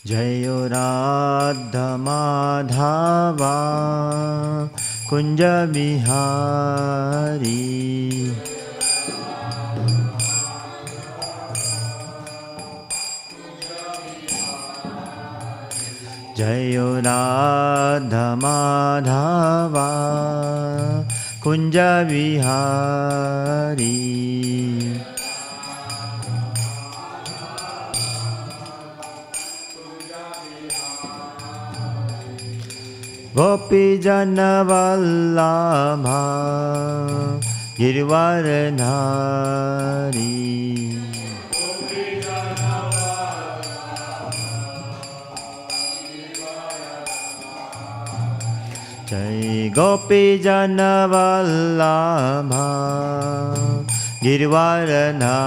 Jayo Radha Madhava Kunja Bihari. Jayo Radha Madhava Kunja Bihari. Gopi Jana Vallabha Girvaradhari. Jai Gopi Jana Vallabha Girvaradhari.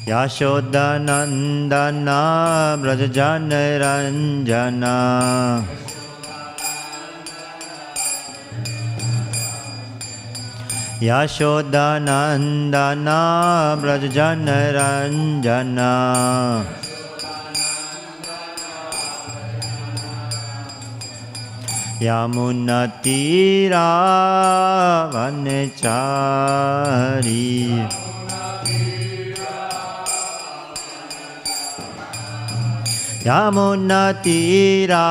Yashoda Nandana Brajajana Ranjana. Yashoda Nandana Brajajana Ranjana. Yamuna Tira Vanechari. Yamuna Tira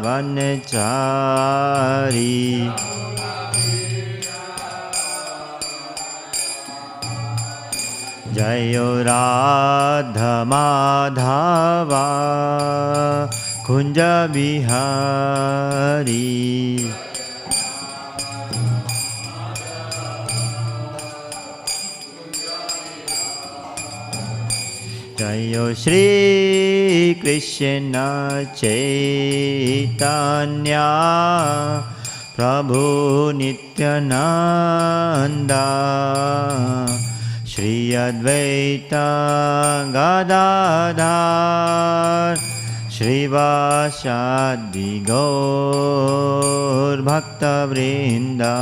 Vanechari. Jayo Radha Madhava Kunja Bihari. Jayo Shri Krishna Chaitanya Prabhu Nityananda Shri Advaita Gadadhar Shrivasadi Gaur Bhaktivinoda.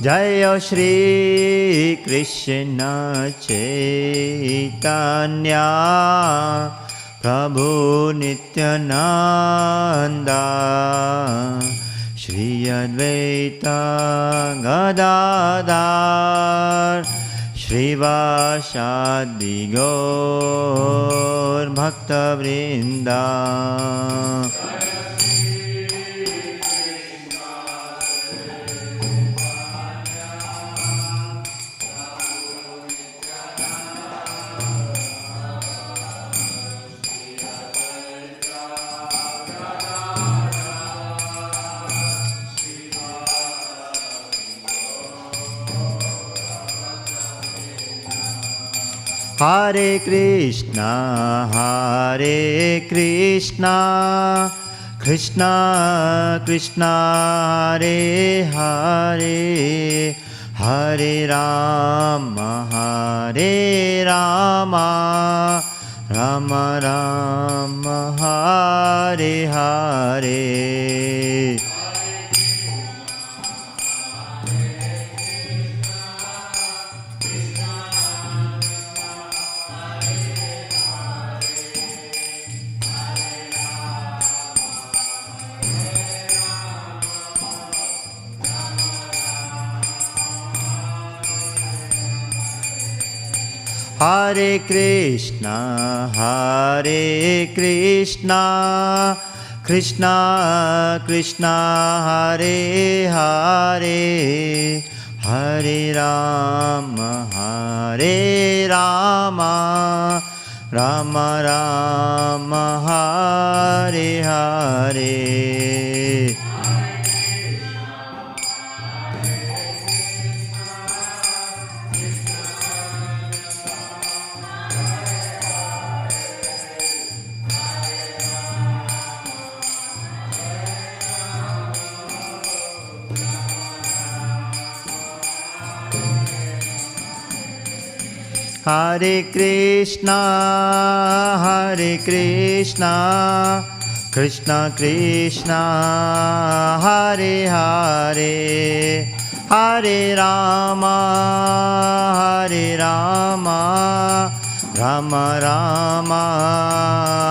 Jaya Shri Krishna Chaitanya Prabhu Nityananda Shri Advaita Gadadhar Shrivasadi Gaur Bhaktivinoda. Hare Krishna, Krishna Krishna, Hare Hare, Hare Rama, Rama Rama, Hare Hare. Hare Krishna, Krishna Krishna, Hare Hare, Hare Rama, Rama Rama, Hare Hare. Hare Krishna, Krishna Krishna, Hare Hare, Hare Rama, Rama Rama,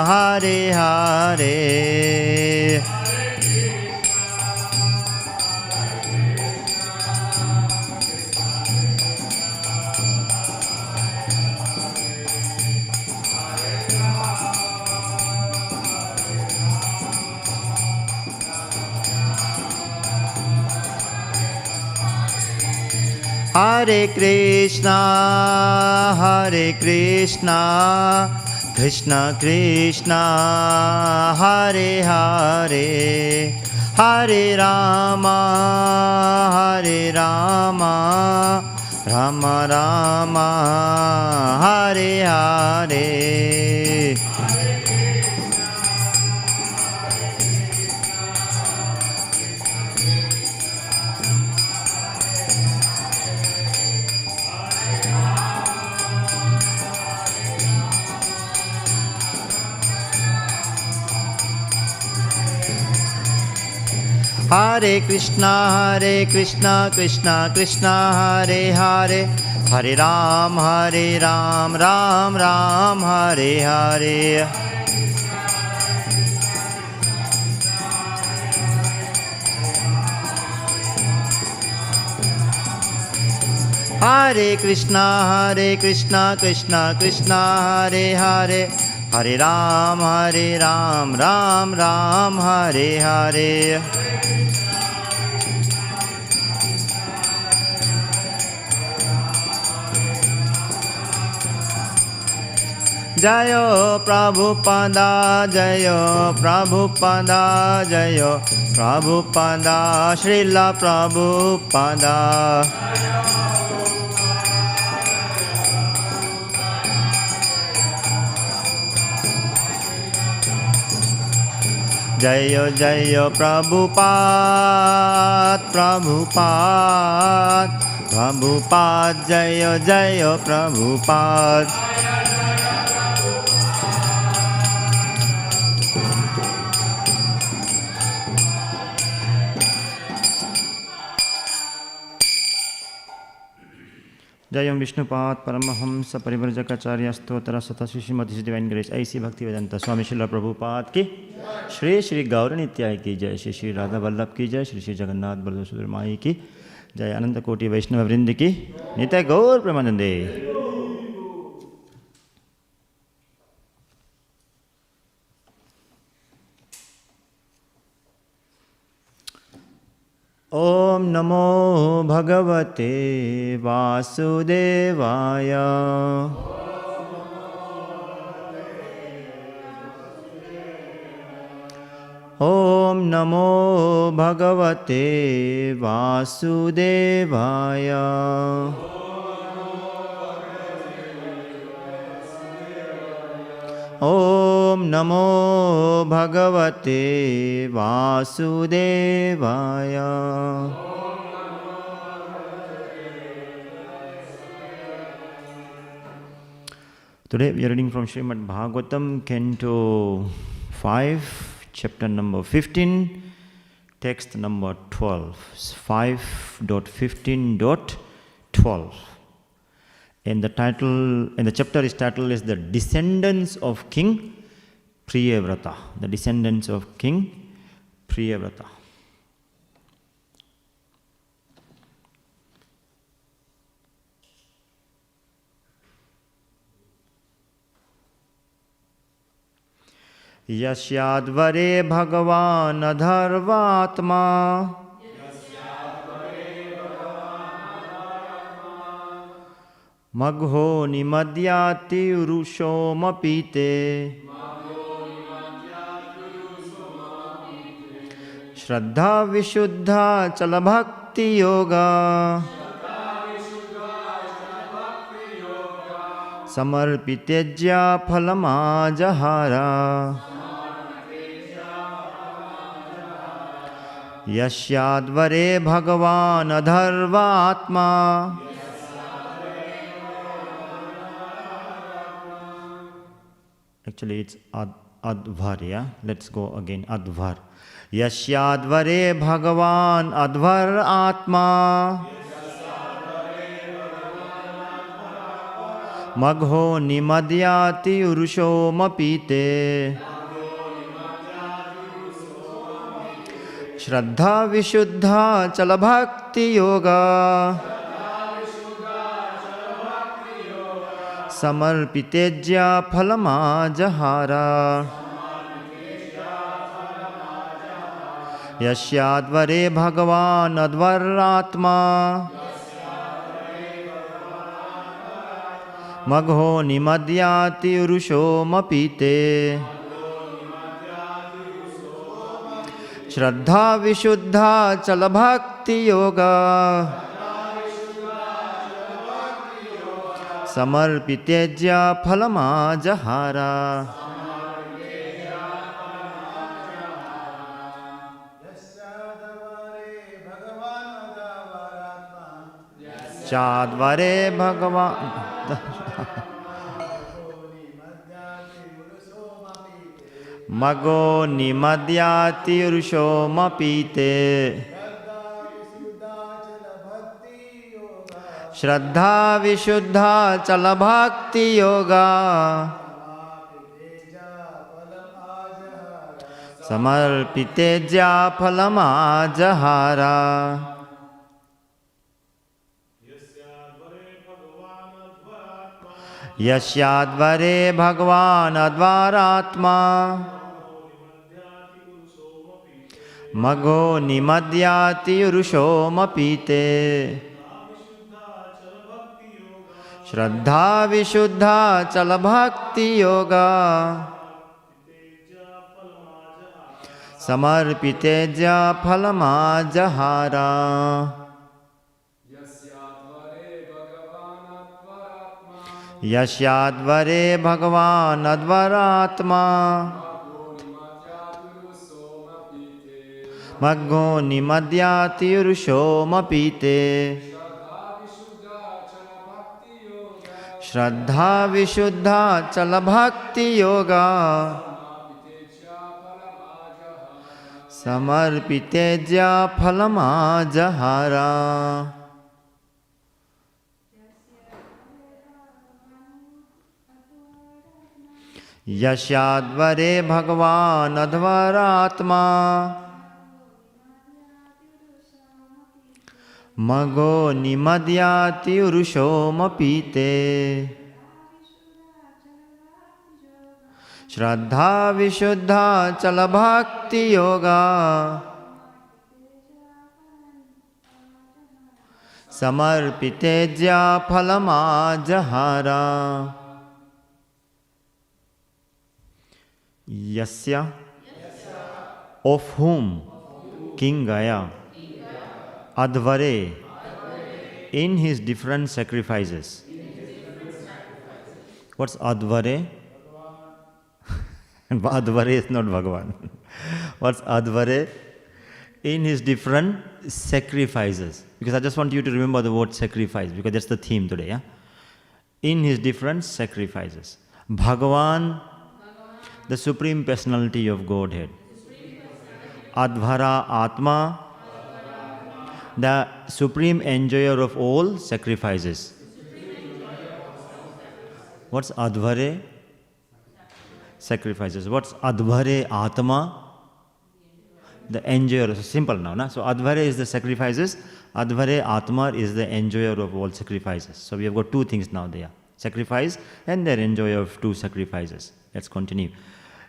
Hare Hare. Hare Krishna, Krishna Krishna, Hare Hare, Hare Rama, Rama Rama, Hare Hare. Hare Krishna, Krishna Krishna, Hare Hare, Hare Ram, Ram Ram, Hare Hare. Hare Krishna, Krishna Krishna, Hare Hare, Hare Ram, Ram Ram, Hare Hare. Jayo Prabhupada, Jayo Prabhupada, Jayo Prabhupada, Srila Prabhupada. Jayo Jayo Prabhupada, Prabhupada, Prabhupada, Jayo Jayo Prabhupada. Jayam Vishnupad Paramahamsa Parivrajakacarya Stotra Sata Śrīmad Divine Grace I.C. Bhaktivedanta Swami Śrīla Prabhupada ki Shri Shri Gaura Nityai ki Jai, Shri Shri Radha Vallabh ki Jai, Shri Shri Jagannath Baladev Subhadra Mai ki Jai, Ananta Koti Vaishnava Vrindi ki Nitai Gaur Premanande. Om Namo Bhagavate Vasudevaya. Om Namo Bhagavate Vasudevaya. Om Namo Bhagavate Vasudevaya. Today we are reading from Śrīmad Bhāgavatam, Canto 5, Chapter number 15, Text number 12, 5.15.12. And the title, and the chapter is titled is The Descendants of King Priyavrata. The Descendants of King Priyavrata. Yasyadvare Bhagavan Adharvatma Magho Nimadyati Urusho Mapite Shraddha Vishuddha Chalabhakti Yoga Samarpitejya Phalamajahara Yasyadvare Bhagavan Adharva Atma Actually, it's Advar, yeah? Let's go again. Advar. Yasyadvare Bhagavan Advar Atma Magho Nimadyati Urusho Mapite Shraddha Vishuddha Chalabhakti Yoga Samarpitejya Phalamajahara Yasyadvare Bhagavan Advaratma Magho Nimadyati Urusho Mapite Shraddha Vishuddha Chalabhakti Yoga Samarpitejya Phalamajahara Chadvare Bhagavan Mago Nimadyati Urusho Mapite Shraddha Vishuddha Chalabhakti Yoga Samarpitejya Phalamajahara Yasyadvare Bhagavan Advaratma Mago Nimadyati Urusho Mapite Shraddha Vishuddha Chalabhakti Yoga Samarpitejya Phalamajahara Yasyadvare Bhagavan Advaratma Maggo Nimadyati Urusho Mapite Shraddha Vishuddha Chalabhakti Yoga Samarpitejya Phalamajahara Yasyadvare Bhagavan Advaratma Mago Nimadyati Urusho Mapite Shraddha Vishuddha Chalabhakti Yoga Samarpitejya Phalamajahara Yasya, of whom King Gaya Advare, in his different sacrifices. What's Advare? Advare is not Bhagavan. What's Advare? In his different sacrifices. Because I just want you to remember the word sacrifice, because that's the theme today. Yeah? In his different sacrifices. Bhagavan, the Supreme Personality of Godhead. Advara Atma, the Supreme Enjoyer of all sacrifices. What's Advare? Sacrifices. What's Advare Atma? The enjoyer. Simple now. Na? So Advare is the sacrifices. Advare Atma is the enjoyer of all sacrifices. So we have got two things now there. Sacrifice and the enjoyer of two sacrifices. Let's continue.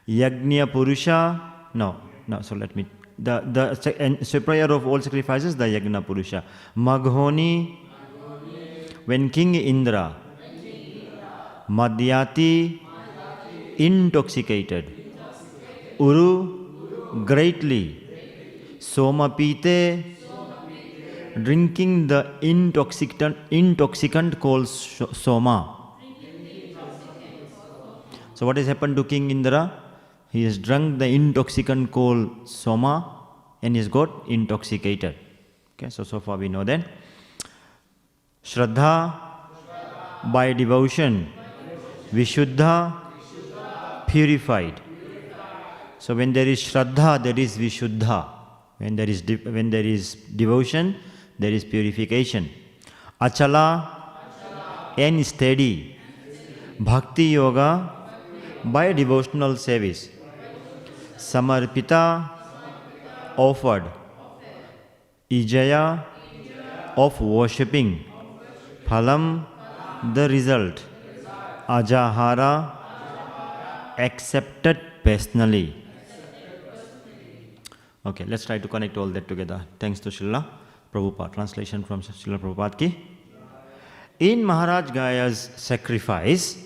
Yajna Purusha. No. So let me. The superior of all sacrifices, the Yajna Purusha. Maghoni. When King Indra. Madhyati. Intoxicated. Uru. Greatly. Somapite. Drinking the intoxicant called Soma. So what has happened to King Indra? He has drunk the intoxicant called Soma and he's got intoxicated. Okay, so far we know that. Shraddha, by devotion. Vishuddha, purified. So when there is Shraddha, there is Vishuddha. When there is devotion, there is purification. Achala, and steady. Bhakti Yoga, by devotional service. Samarpita, offered. Ijaya, of worshipping. Phalam, the result. Ajahara, accepted personally. Okay, let's try to connect all that together. Thanks to Srila Prabhupada. Translation from Srila Prabhupada ki. In Maharaj Gaya's sacrifice,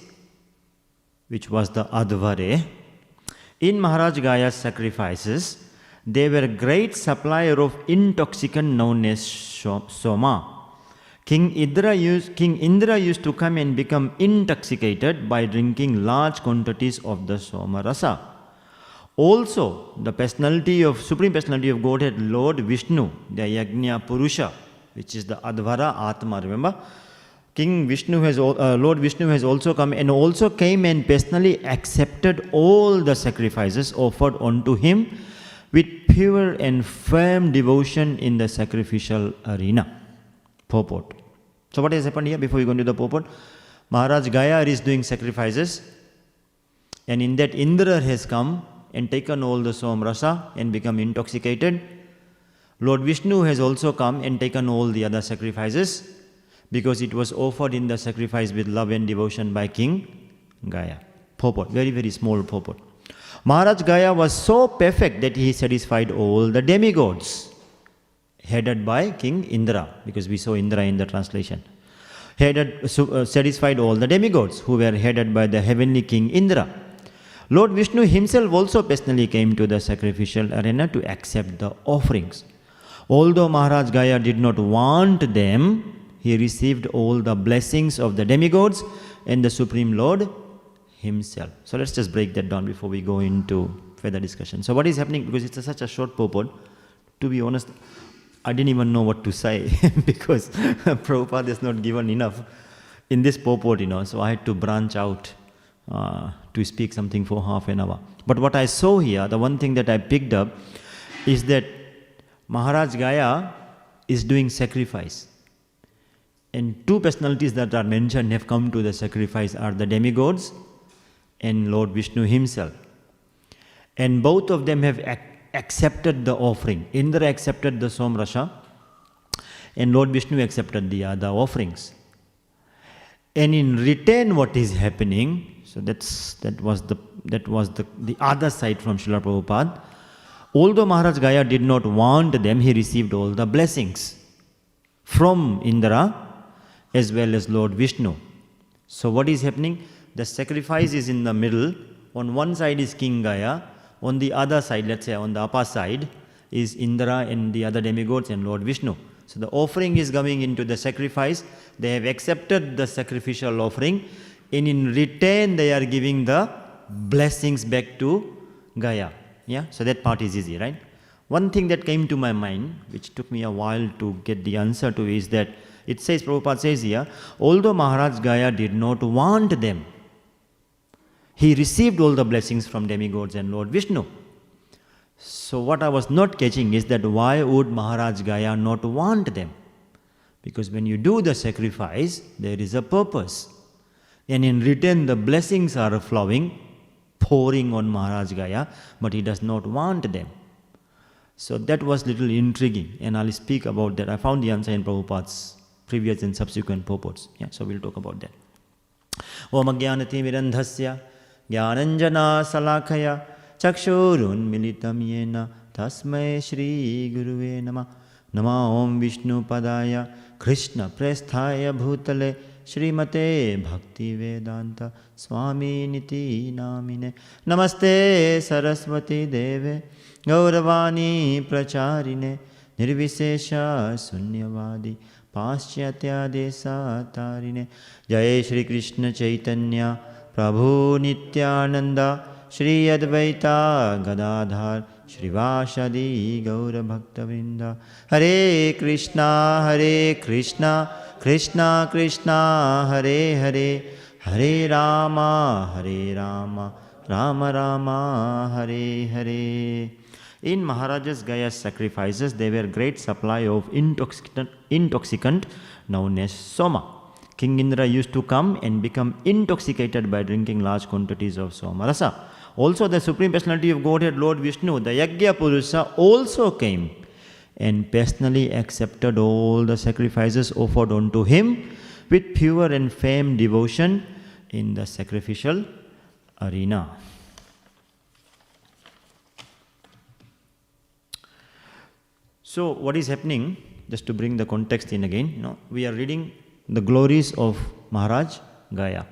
which was the Advare, in Maharaj Gaya's sacrifices, there were great supplier of intoxicant known as Soma. King Indra used to come and become intoxicated by drinking large quantities of the Soma Rasa. Also, the Supreme Personality of Godhead, Lord Vishnu, the Yajna Purusha, which is the Advara Atma, remember? Lord Vishnu has also come and also came and personally accepted all the sacrifices offered unto him with pure and firm devotion in the sacrificial arena. Purport. So what has happened here before we go into the purport? Maharaj Gaya is doing sacrifices, and in that Indra has come and taken all the Som Rasa and become intoxicated. Lord Vishnu has also come and taken all the other sacrifices because it was offered in the sacrifice with love and devotion by King Gaya. Purport, very, very small purport. Maharaj Gaya was so perfect that he satisfied all the demigods, headed by King Indra, because we saw Indra in the translation. Satisfied all the demigods who were headed by the heavenly King Indra. Lord Vishnu himself also personally came to the sacrificial arena to accept the offerings. Although Maharaj Gaya did not want them, he received all the blessings of the demigods and the Supreme Lord himself. So let's just break that down before we go into further discussion. So what is happening, because it's such a short purport, to be honest, I didn't even know what to say because Prabhupada has not given enough in this purport, so I had to branch out to speak something for half an hour. But what I saw here, the one thing that I picked up is that Maharaj Gaya is doing sacrifice. And two personalities that are mentioned have come to the sacrifice are the demigods and Lord Vishnu himself. And both of them have accepted the offering. Indra accepted the Somrasa and Lord Vishnu accepted the other offerings. And in return what is happening, so that was the other side from Srila Prabhupada. Although Maharaj Gaya did not want them, he received all the blessings from Indra as well as Lord Vishnu. So what is happening? The sacrifice is in the middle. On one side is King Gaya. On the other side, let's say on the upper side, is Indra and the other demigods and Lord Vishnu. So the offering is coming into the sacrifice. They have accepted the sacrificial offering, and in return they are giving the blessings back to Gaya. Yeah, so that part is easy, right? One thing that came to my mind, which took me a while to get the answer to, is that it says, Prabhupada says here, although Maharaj Gaya did not want them, he received all the blessings from demigods and Lord Vishnu. So what I was not catching is that why would Maharaj Gaya not want them? Because when you do the sacrifice, there is a purpose. And in return, the blessings are flowing, pouring on Maharaj Gaya, but he does not want them. So that was little intriguing, and I'll speak about that. I found the answer in Prabhupada's previous and subsequent purports. Yeah, so we'll talk about that. Om Ajnanati Mirandhasya Jnananjana Salakaya Chakshurun Militam Yena Tasmai Shri Guruve Nama Nama Om Vishnu Padaya Krishna Presthaya Bhutale Śrīmate Bhaktivedanta Swami Niti Namine Namaste Saraswati Deve Gauravani Pracharine Nirvisesha Sunyavadi Paschatya Desa Tarine Jai Shri Krishna Chaitanya Prabhu Nityananda Shri Advaita Gadadhar Shrivashadi Gaura Bhaktavinda Hare Krishna Krishna Krishna Hare Hare Hare Rama Rama Rama, Hare Hare. In Maharaja's Gaya's sacrifices, there were great supply of intoxicant known as Soma. King Indra used to come and become intoxicated by drinking large quantities of Soma Rasa. Also, the Supreme Personality of Godhead, Lord Vishnu, the Yajna Purusha, also came and personally accepted all the sacrifices offered unto him with pure and firm devotion in the sacrificial arena. So, what is happening, just to bring the context in again, we are reading the glories of Maharaj Gaya.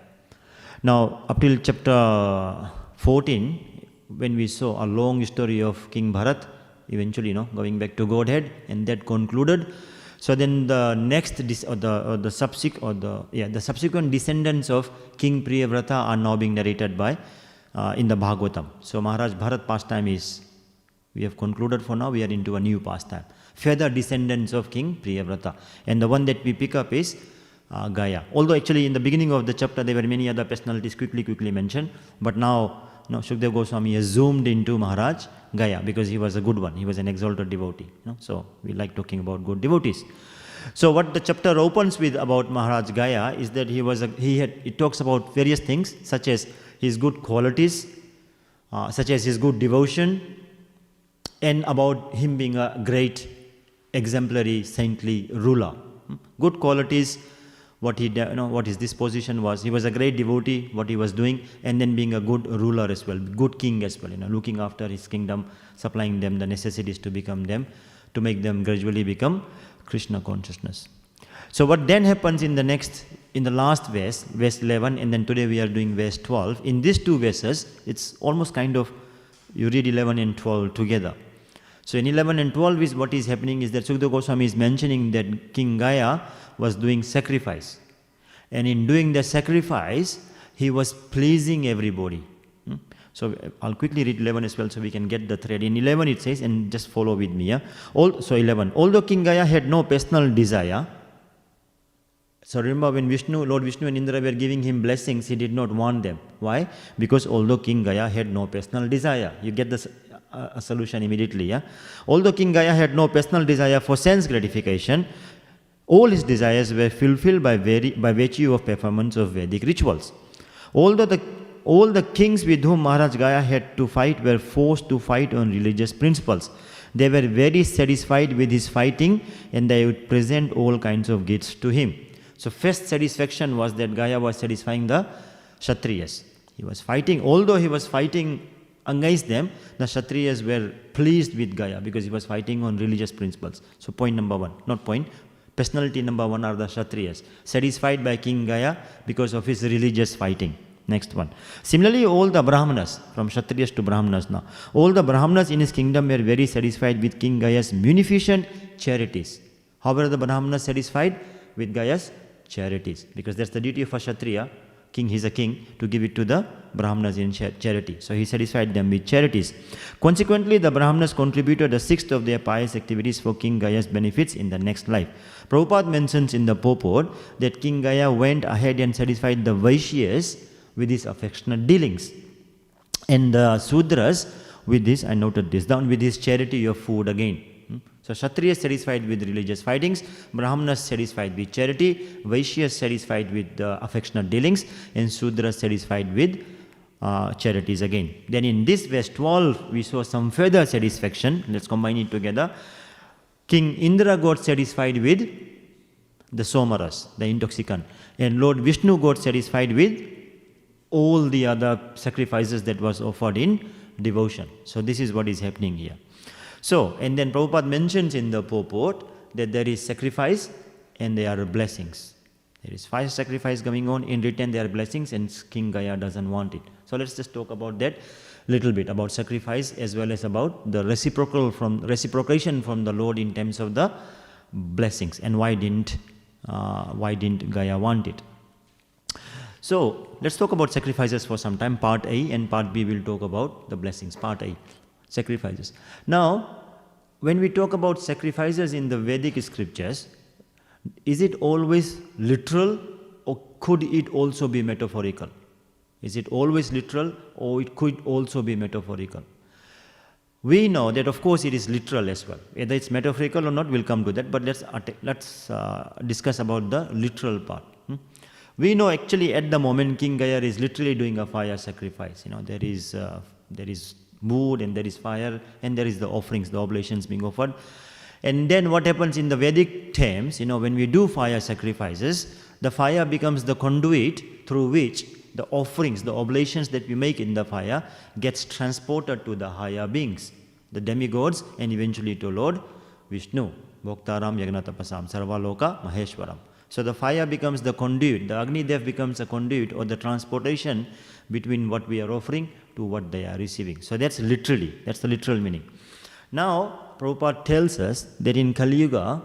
Now, up till chapter 14, when we saw a long story of King Bharat, eventually, going back to Godhead, and that concluded. So then the next, the subsequent descendants of King Priyavrata are now being narrated by in the Bhagavatam. So Maharaj Bharat pastime is, we have concluded for now. We are into a new pastime. Further descendants of King Priyavrata, and the one that we pick up is Gaya. Although actually in the beginning of the chapter there were many other personalities quickly mentioned, but now Shukdev Goswami has zoomed into Maharaj Gaya because he was a good one. He was an exalted devotee. So we like talking about good devotees. So what the chapter opens with about Maharaj Gaya is that it talks about various things such as his good qualities, such as his good devotion, and about him being a great exemplary saintly ruler. Good qualities, what his disposition was. He was a great devotee, what he was doing, and then being a good ruler as well, good king as well, looking after his kingdom, supplying them the necessities to make them gradually become Krishna consciousness. So what then happens in the last verse 11, and then today we are doing verse 12. In these two verses, it's almost kind of, you read 11 and 12 together. So in 11 and 12 is what is happening is that Sukadeva Goswami is mentioning that King Gaya was doing sacrifice. And in doing the sacrifice, he was pleasing everybody. So I'll quickly read 11 as well so we can get the thread. In 11 it says, and just follow with me. So 11, although King Gaya had no personal desire, so remember when Lord Vishnu and Indra were giving him blessings, he did not want them. Why? Because although King Gaya had no personal desire, you get a solution immediately. Although King Gaya had no personal desire for sense gratification, all his desires were fulfilled by virtue of performance of Vedic rituals. All the kings with whom Maharaj Gaya had to fight were forced to fight on religious principles. They were very satisfied with his fighting, and they would present all kinds of gifts to him. So first satisfaction was that Gaya was satisfying the Kshatriyas. He was fighting, although he was fighting against them, the Kshatriyas were pleased with Gaya because he was fighting on religious principles. So point number one, not point, personality number one are the Kshatriyas, satisfied by King Gaya because of his religious fighting. Next one. Similarly, all the Brahmanas, from Kshatriyas to Brahmanas now, all the Brahmanas in his kingdom were very satisfied with King Gaya's munificent charities. How were the Brahmanas satisfied? With Gaya's charities, because that's the duty of a Kshatriya. King, he's a king, to give it to the Brahmanas in charity. So he satisfied them with charities. Consequently, the Brahmanas contributed a sixth of their pious activities for King Gaya's benefits in the next life. Prabhupada mentions in the purport that King Gaya went ahead and satisfied the Vaishyas with his affectionate dealings, and the Sudras with this, I noted this down, with his charity of food again. So Kshatriyas satisfied with religious fightings, Brahmanas satisfied with charity, Vaishyas satisfied with affectionate dealings, and Sudras satisfied with charities again. Then in this verse 12, we saw some further satisfaction. Let's combine it together. King Indra got satisfied with the Somaras, the intoxicant, and Lord Vishnu got satisfied with all the other sacrifices that was offered in devotion. So this is what is happening here. So, and then Prabhupada mentions in the purport that there is sacrifice and there are blessings. There is fire sacrifice going on, in return there are blessings, and King Gaya doesn't want it. So let's just talk about that little bit, about sacrifice as well as about the reciprocation from the Lord in terms of the blessings, and why didn't Gaya want it. So let's talk about sacrifices for some time. Part A and Part B will talk about the blessings. Part A, sacrifices. Now, when we talk about sacrifices in the Vedic scriptures, is it always literal or could it also be metaphorical? Is it always literal, or it could also be metaphorical? We know that of course it is literal as well. Whether it's metaphorical or not, we'll come to that, but let's discuss about the literal part. We know actually at the moment King Gaya is literally doing a fire sacrifice. There is wood and there is fire and there is the offerings, the oblations being offered. And then what happens in the Vedic terms, when we do fire sacrifices, the fire becomes the conduit through which the offerings, the oblations that we make in the fire gets transported to the higher beings, the demigods, and eventually to Lord Vishnu. Bhoktaram Yagnatapasam Sarvaloka Maheshwaram. So the fire becomes the conduit, the Agni Dev becomes a conduit or the transportation between what we are offering to what they are receiving. So that's the literal meaning. Now, Prabhupada tells us that in Kali Yuga,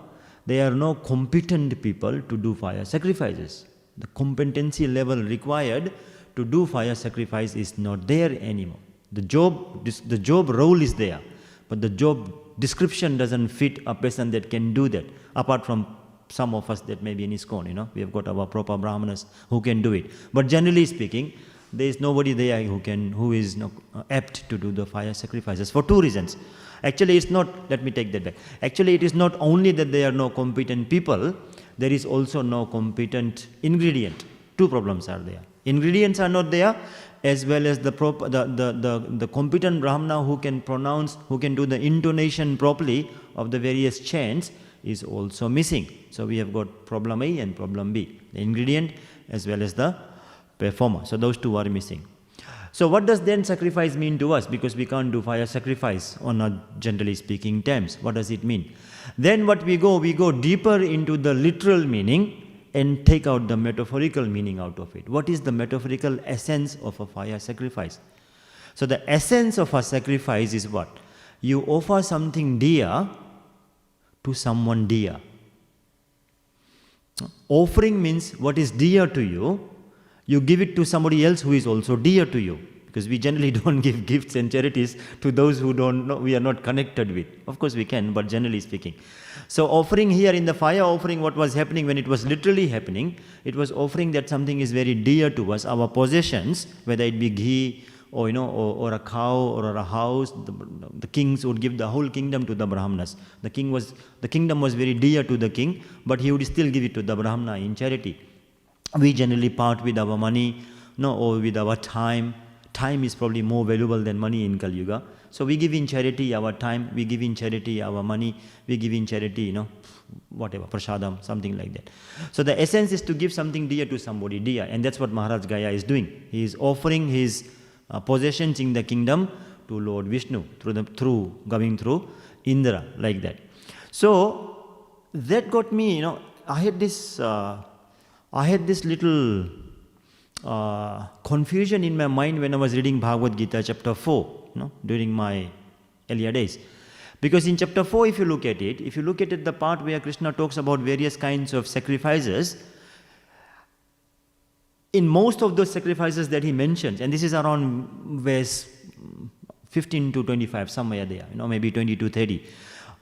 there are no competent people to do fire sacrifices. The competency level required to do fire sacrifice is not there anymore. The job role is there, but the job description doesn't fit a person that can do that, apart from some of us that may be in ISKCON, we have got our proper Brahmanas who can do it. But generally speaking, there is nobody there who is apt to do the fire sacrifices for two reasons. Actually, it's not, let me take that back. Actually, it is not only that there are no competent people, there is also no competent ingredient. Two problems are there. Ingredients are not there, as well as the competent Brahmana who can pronounce, who can do the intonation properly of the various chants is also missing. So we have got problem A and problem B, the ingredient as well as the performer. So those two are missing. So what does then sacrifice mean to us? Because we can't do fire sacrifice on a generally speaking terms. What does it mean? Then what we go deeper into the literal meaning and take out the metaphorical meaning out of it. What is the metaphorical essence of a fire sacrifice? So the essence of a sacrifice is what? You offer something dear to someone dear. Offering means what is dear to you, you give it to somebody else who is also dear to you. Because we generally don't give gifts and charities to those who don't know, we are not connected with. Of course we can, but generally speaking. So offering here in the fire offering, what was happening when it was literally happening, it was offering that something is very dear to us, our possessions, whether it be ghee or or a cow or a house. The kings would give the whole kingdom to the Brahmanas. The kingdom was very dear to the king, but he would still give it to the Brahmana in charity. We generally part with our money, or with our time. Time is probably more valuable than money in Kali Yuga. So we give in charity our time, we give in charity our money, we give in charity, whatever, prasadam, something like that. So the essence is to give something dear to somebody dear, and that's what Maharaj Gaya is doing. He is offering his possessions in the kingdom to Lord Vishnu through going through Indra, like that. So that got me, I had this little confusion in my mind when I was reading Bhagavad Gita chapter 4, during my earlier days. Because in chapter 4, if you look at it, the part where Krishna talks about various kinds of sacrifices, in most of those sacrifices that he mentions, and this is around verse 15 to 25, somewhere there, maybe 20 to 30,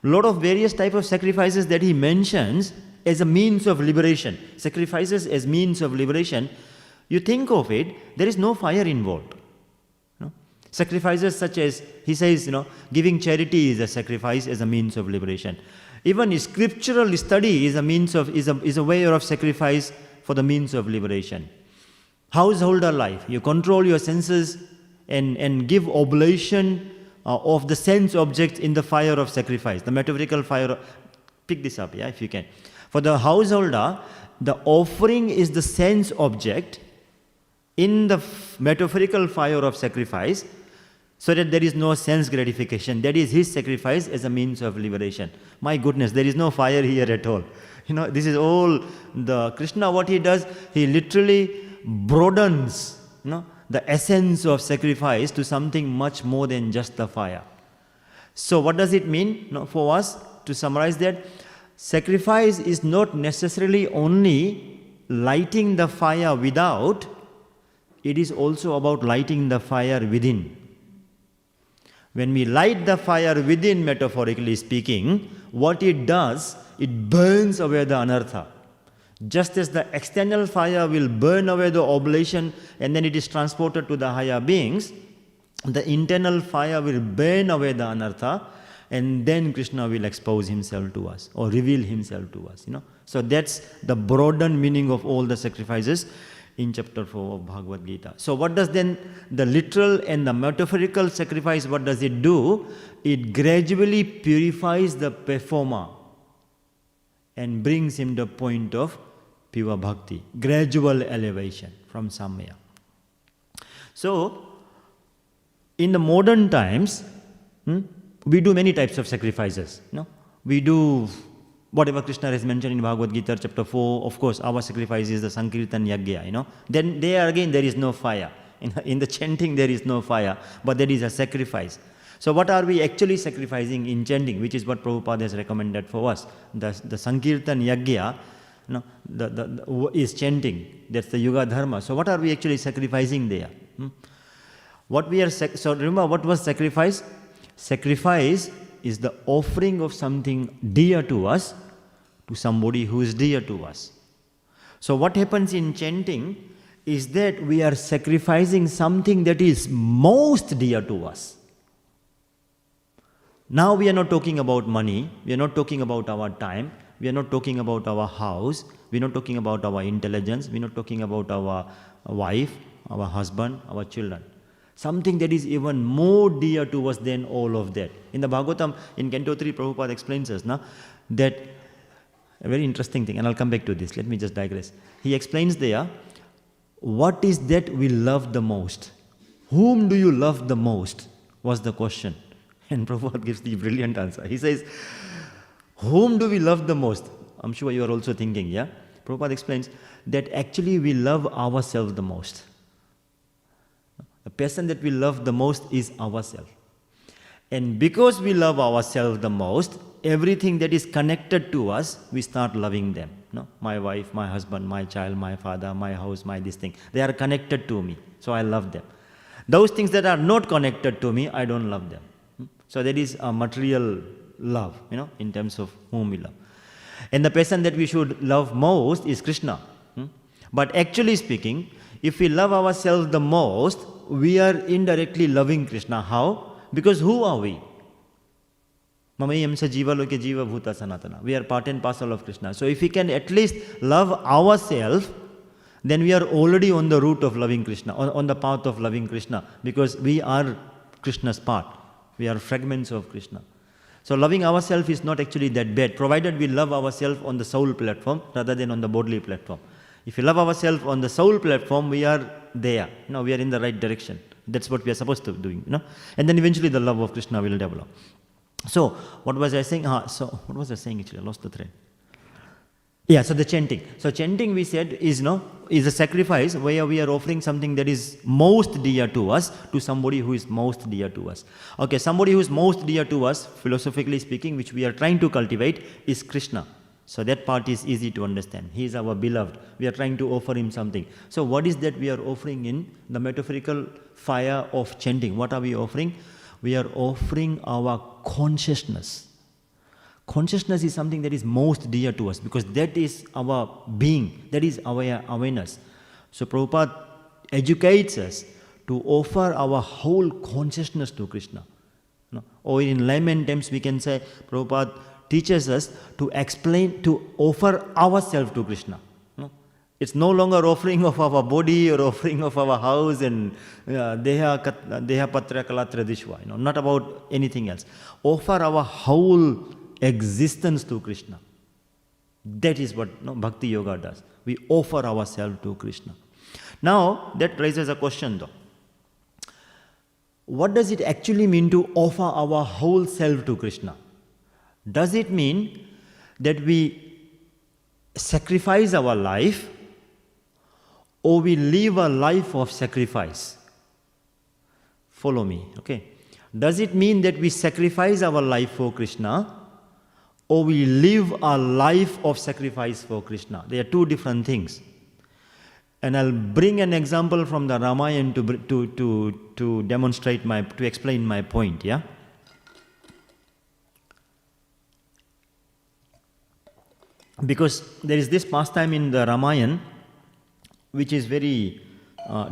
a lot of various type of sacrifices that he mentions as a means of liberation, sacrifices as means of liberation. You think of it, there is no fire involved. Sacrifices such as, he says, giving charity is a sacrifice as a means of liberation. Even scriptural study is a way of sacrifice for the means of liberation. Householder life, you control your senses and give oblation of the sense objects in the fire of sacrifice, the metaphorical fire. Pick this up, if you can. For the householder, the offering is the sense object in the metaphorical fire of sacrifice, so that there is no sense gratification. That is his sacrifice as a means of liberation. My goodness, there is no fire here at all. This is all the Krishna, what he does, he literally broadens the essence of sacrifice to something much more than just the fire. So what does it mean for us? To summarize that, sacrifice is not necessarily only lighting the fire without, it is also about lighting the fire within. When we light the fire within, metaphorically speaking, what it does, it burns away the anartha. Just as the external fire will burn away the oblation and then it is transported to the higher beings, the internal fire will burn away the anartha, and then Krishna will expose himself to us or reveal himself to us. So that's the broadened meaning of all the sacrifices in chapter 4 of Bhagavad Gita. So what does then the literal and the metaphorical sacrifice, what does it do? It gradually purifies the performer and brings him to the point of pure bhakti, gradual elevation from samaya. So, in the modern times, we do many types of sacrifices. We do whatever Krishna has mentioned in Bhagavad Gita chapter 4. Of course, our sacrifice is the Sankirtan Yagya. Then there again there is no fire. In the chanting there is no fire, but there is a sacrifice. So what are we actually sacrificing in chanting, which is what Prabhupada has recommended for us? The Sankirtan Yagya is chanting. That's the Yuga Dharma. So what are we actually sacrificing there? So remember, what was sacrifice? Sacrifice is the offering of something dear to us to somebody who is dear to us. So what happens in chanting is that we are sacrificing something that is most dear to us. Now we are not talking about money, we are not talking about our time, we are not talking about our house, we are not talking about our intelligence, we are not talking about our wife, our husband, our children. Something that is even more dear to us than all of that. In the Bhagavatam, in Canto 3, Prabhupada explains us that a very interesting thing, and I'll come back to this, let me just digress. He explains there, what is that we love the most? Whom do you love the most? Was the question. And Prabhupada gives the brilliant answer. He says, whom do we love the most? I'm sure you are also thinking, yeah? Prabhupada explains that actually we love ourselves the most. The person that we love the most is ourselves. And because we love ourselves the most, everything that is connected to us, we start loving them. My wife, my husband, my child, my father, my house, my this thing. They are connected to me, so I love them. Those things that are not connected to me, I don't love them. So there is a material love, in terms of whom we love. And the person that we should love most is Krishna. But actually speaking, if we love ourselves the most, we are indirectly loving Krishna. How? Because who are we? Mamayam sa jiva loke jiva bhuta sanatana. We are part and parcel of Krishna. So if we can at least love ourselves, then we are already on the route of loving Krishna, on the path of loving Krishna, because we are Krishna's part. We are fragments of Krishna. So loving ourselves is not actually that bad, provided we love ourselves on the soul platform rather than on the bodily platform. If we love ourselves on the soul platform, we are there. We are in the right direction. That's what we are supposed to do. And then eventually the love of Krishna will develop. So what was I saying? What was I saying actually? I lost the thread. Yeah, so the chanting. So chanting, we said, is a sacrifice where we are offering something that is most dear to us to somebody who is most dear to us. Okay, somebody who is most dear to us, philosophically speaking, which we are trying to cultivate, is Krishna. So that part is easy to understand. He is our beloved. We are trying to offer him something. So what is that we are offering in the metaphorical fire of chanting? What are we offering? We are offering our consciousness. Consciousness is something that is most dear to us because that is our being, that is our awareness. So Prabhupada educates us to offer our whole consciousness to Krishna. Or in layman terms we can say, Prabhupada teaches us to offer ourselves to Krishna. It's no longer offering of our body or offering of our house and deha patra kalatra dishwa, not about anything else. Offer our whole existence to Krishna. That is what Bhakti Yoga does. We offer ourselves to Krishna. Now, that raises a question though. What does it actually mean to offer our whole self to Krishna? Does it mean that we sacrifice our life or we live a life of sacrifice? Follow me, okay? Does it mean that we sacrifice our life for Krishna or we live a life of sacrifice for Krishna? They are two different things. And I'll bring an example from the Ramayana to demonstrate to explain my point, yeah? because there is this pastime in the Ramayana which is very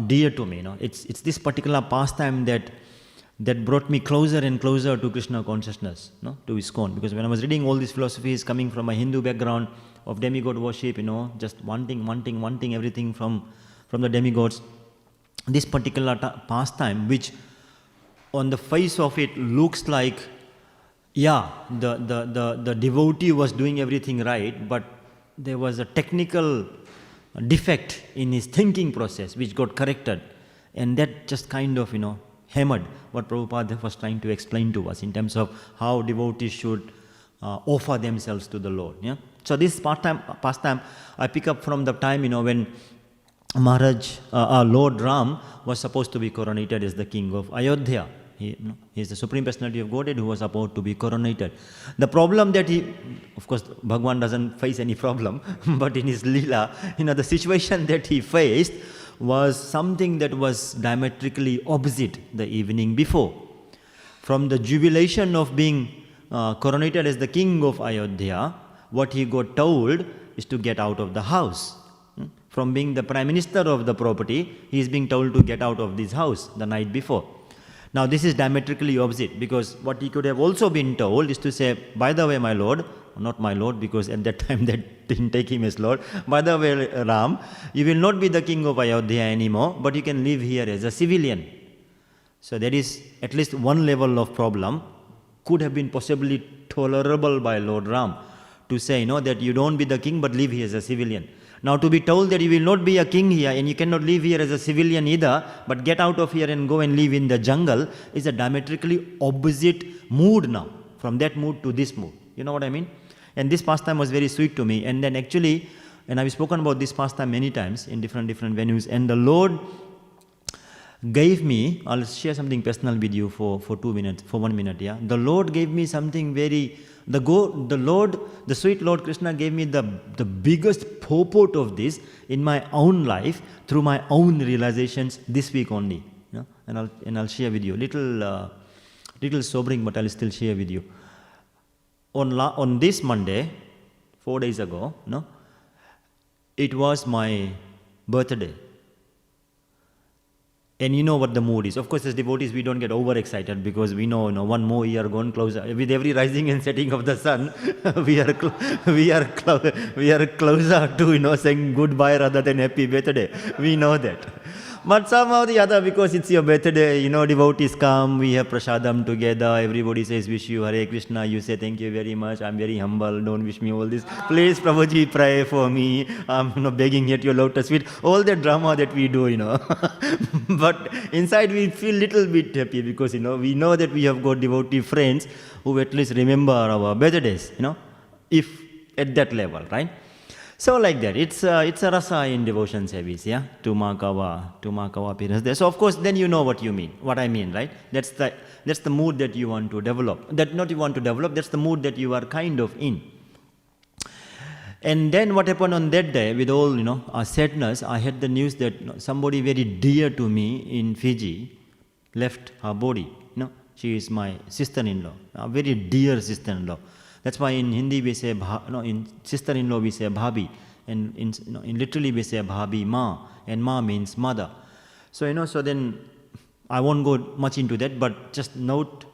dear to me. It's this particular pastime that brought me closer and closer to Krishna consciousness, to ISKCON. Because when I was reading all these philosophies coming from a Hindu background of demigod worship, just wanting everything from the demigods, this particular pastime, which on the face of it looks like, the devotee was doing everything right, but there was a technical defect in his thinking process which got corrected, and that just kind of hammered what Prabhupada was trying to explain to us in terms of how devotees should offer themselves to the Lord. So this pastime I pick up from the time when Lord Ram was supposed to be coronated as the king of Ayodhya. He is the Supreme Personality of Godhead who was about to be coronated. The problem that of course Bhagwan doesn't face any problem, but in his Leela, the situation that he faced was something that was diametrically opposite the evening before. From the jubilation of being coronated as the king of Ayodhya, what he got told is to get out of the house. From being the prime minister of the property, he is being told to get out of this house the night before. Now this is diametrically opposite, because what he could have also been told is to say, by the way, my lord, not my lord, because at that time they didn't take him as lord, by the way, Ram, you will not be the king of Ayodhya anymore, but you can live here as a civilian. So there is at least one level of problem could have been possibly tolerable by Lord Ram, to say, that you don't be the king but live here as a civilian. Now to be told that you will not be a king here and you cannot live here as a civilian either, but get out of here and go and live in the jungle, is a diametrically opposite mood now. From that mood to this mood. You know what I mean? And this pastime was very sweet to me. And then actually, and I've spoken about this pastime many times in different venues, and the Lord gave me, I'll share something personal with you for 2 minutes, for 1 minute, yeah. The Lord gave me something very, the sweet Lord Krishna gave me the biggest purport of this in my own life through my own realizations this week only. Yeah? And I'll share with you. Little sobering, but I'll still share with you. On this Monday, 4 days ago, it was my birthday. And you know what the mood is. Of course, as devotees, we don't get overexcited because we know, one more year gone closer. With every rising and setting of the sun, we are closer to, saying goodbye rather than happy birthday. We know that. But somehow the other, because it's your birthday, devotees come, we have prasadam together, everybody says, wish you Hare Krishna, you say, thank you very much, I'm very humble, don't wish me all this. Please, Prabhuji, pray for me, I'm begging at your lotus feet, all that drama that we do, But inside we feel little bit happy because, we know that we have got devotee friends who at least remember our birthdays, if at that level, right? So like that, it's a rasa in devotion service, yeah, to mark our appearance there. So of course, then you know what I mean, right? That's the mood that you want to develop. That's the mood that you are kind of in. And then what happened on that day, with all our sadness, I had the news that somebody very dear to me in Fiji left her body. She is my sister-in-law, a very dear sister-in-law. That's why in Hindi we say, in sister-in-law we say bhabi, and in literally we say bhabi ma, and ma means mother. So, so then I won't go much into that, but just note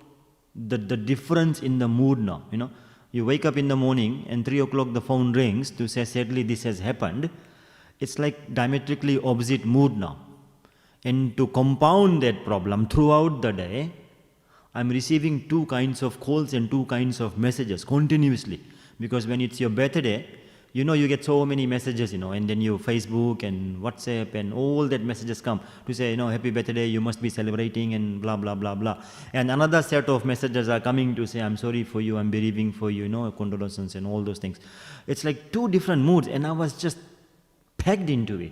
the difference in the mood now, You wake up in the morning and 3 o'clock the phone rings to say, sadly this has happened. It's like diametrically opposite mood now. And to compound that problem throughout the day, I'm receiving 2 kinds of calls and 2 kinds of messages continuously. Because when it's your birthday, you get so many messages, and then you Facebook and WhatsApp and all that messages come to say, happy birthday, you must be celebrating and blah, blah, blah, blah. And another set of messages are coming to say, I'm sorry for you, I'm bereaving for you, condolences and all those things. It's like 2 different moods, and I was just pegged into it.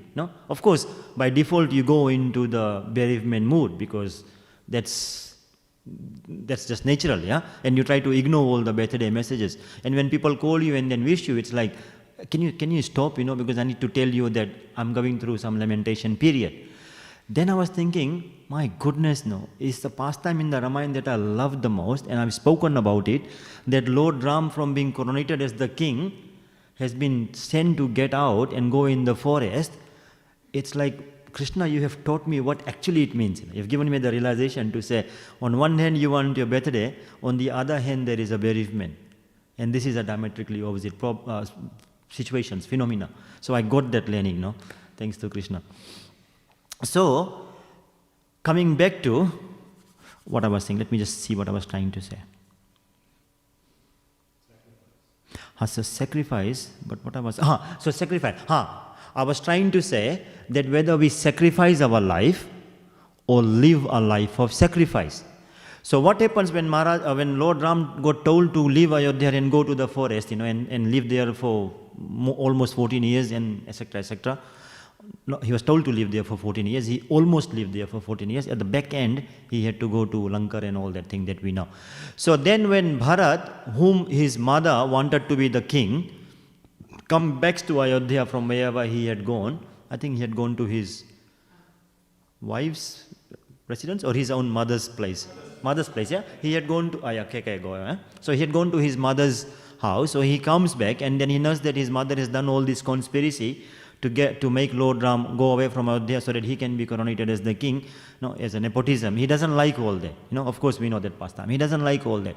Of course, by default, you go into the bereavement mood because that's just natural, yeah? And you try to ignore all the birthday messages. And when people call you and then wish you, it's like, can you stop, because I need to tell you that I'm going through some lamentation period. Then I was thinking, my goodness, it's the pastime in the Ramayana that I love the most, and I've spoken about it, that Lord Ram, from being coronated as the king, has been sent to get out and go in the forest, it's like, Krishna, you have taught me what actually it means. You've given me the realization to say, on one hand you want your birthday, on the other hand there is a bereavement. And this is a diametrically opposite situations, phenomena. So I got that learning, no? Thanks to Krishna. So, coming back to what I was saying, let me just see what I was trying to say. So sacrifice, but what I was, sacrifice. I was trying to say that whether we sacrifice our life or live a life of sacrifice. So what happens when Lord Ram got told to leave Ayodhya and go to the forest, and live there for almost 14 years and etc., etc. No, he was told to live there for 14 years. He almost lived there for 14 years. At the back end, he had to go to Lanka and all that thing that we know. So then when Bharat, whom his mother wanted to be the king, come back to Ayodhya from wherever he had gone, I think he had gone to his wife's residence or his own mother's place. Mother's place, yeah? He had gone to, So he had gone to his mother's house. So he comes back and then he knows that his mother has done all this conspiracy to make Lord Ram go away from Ayodhya so that he can be coronated as the king, as a nepotism. He doesn't like all that. Of course we know that pastime. He doesn't like all that.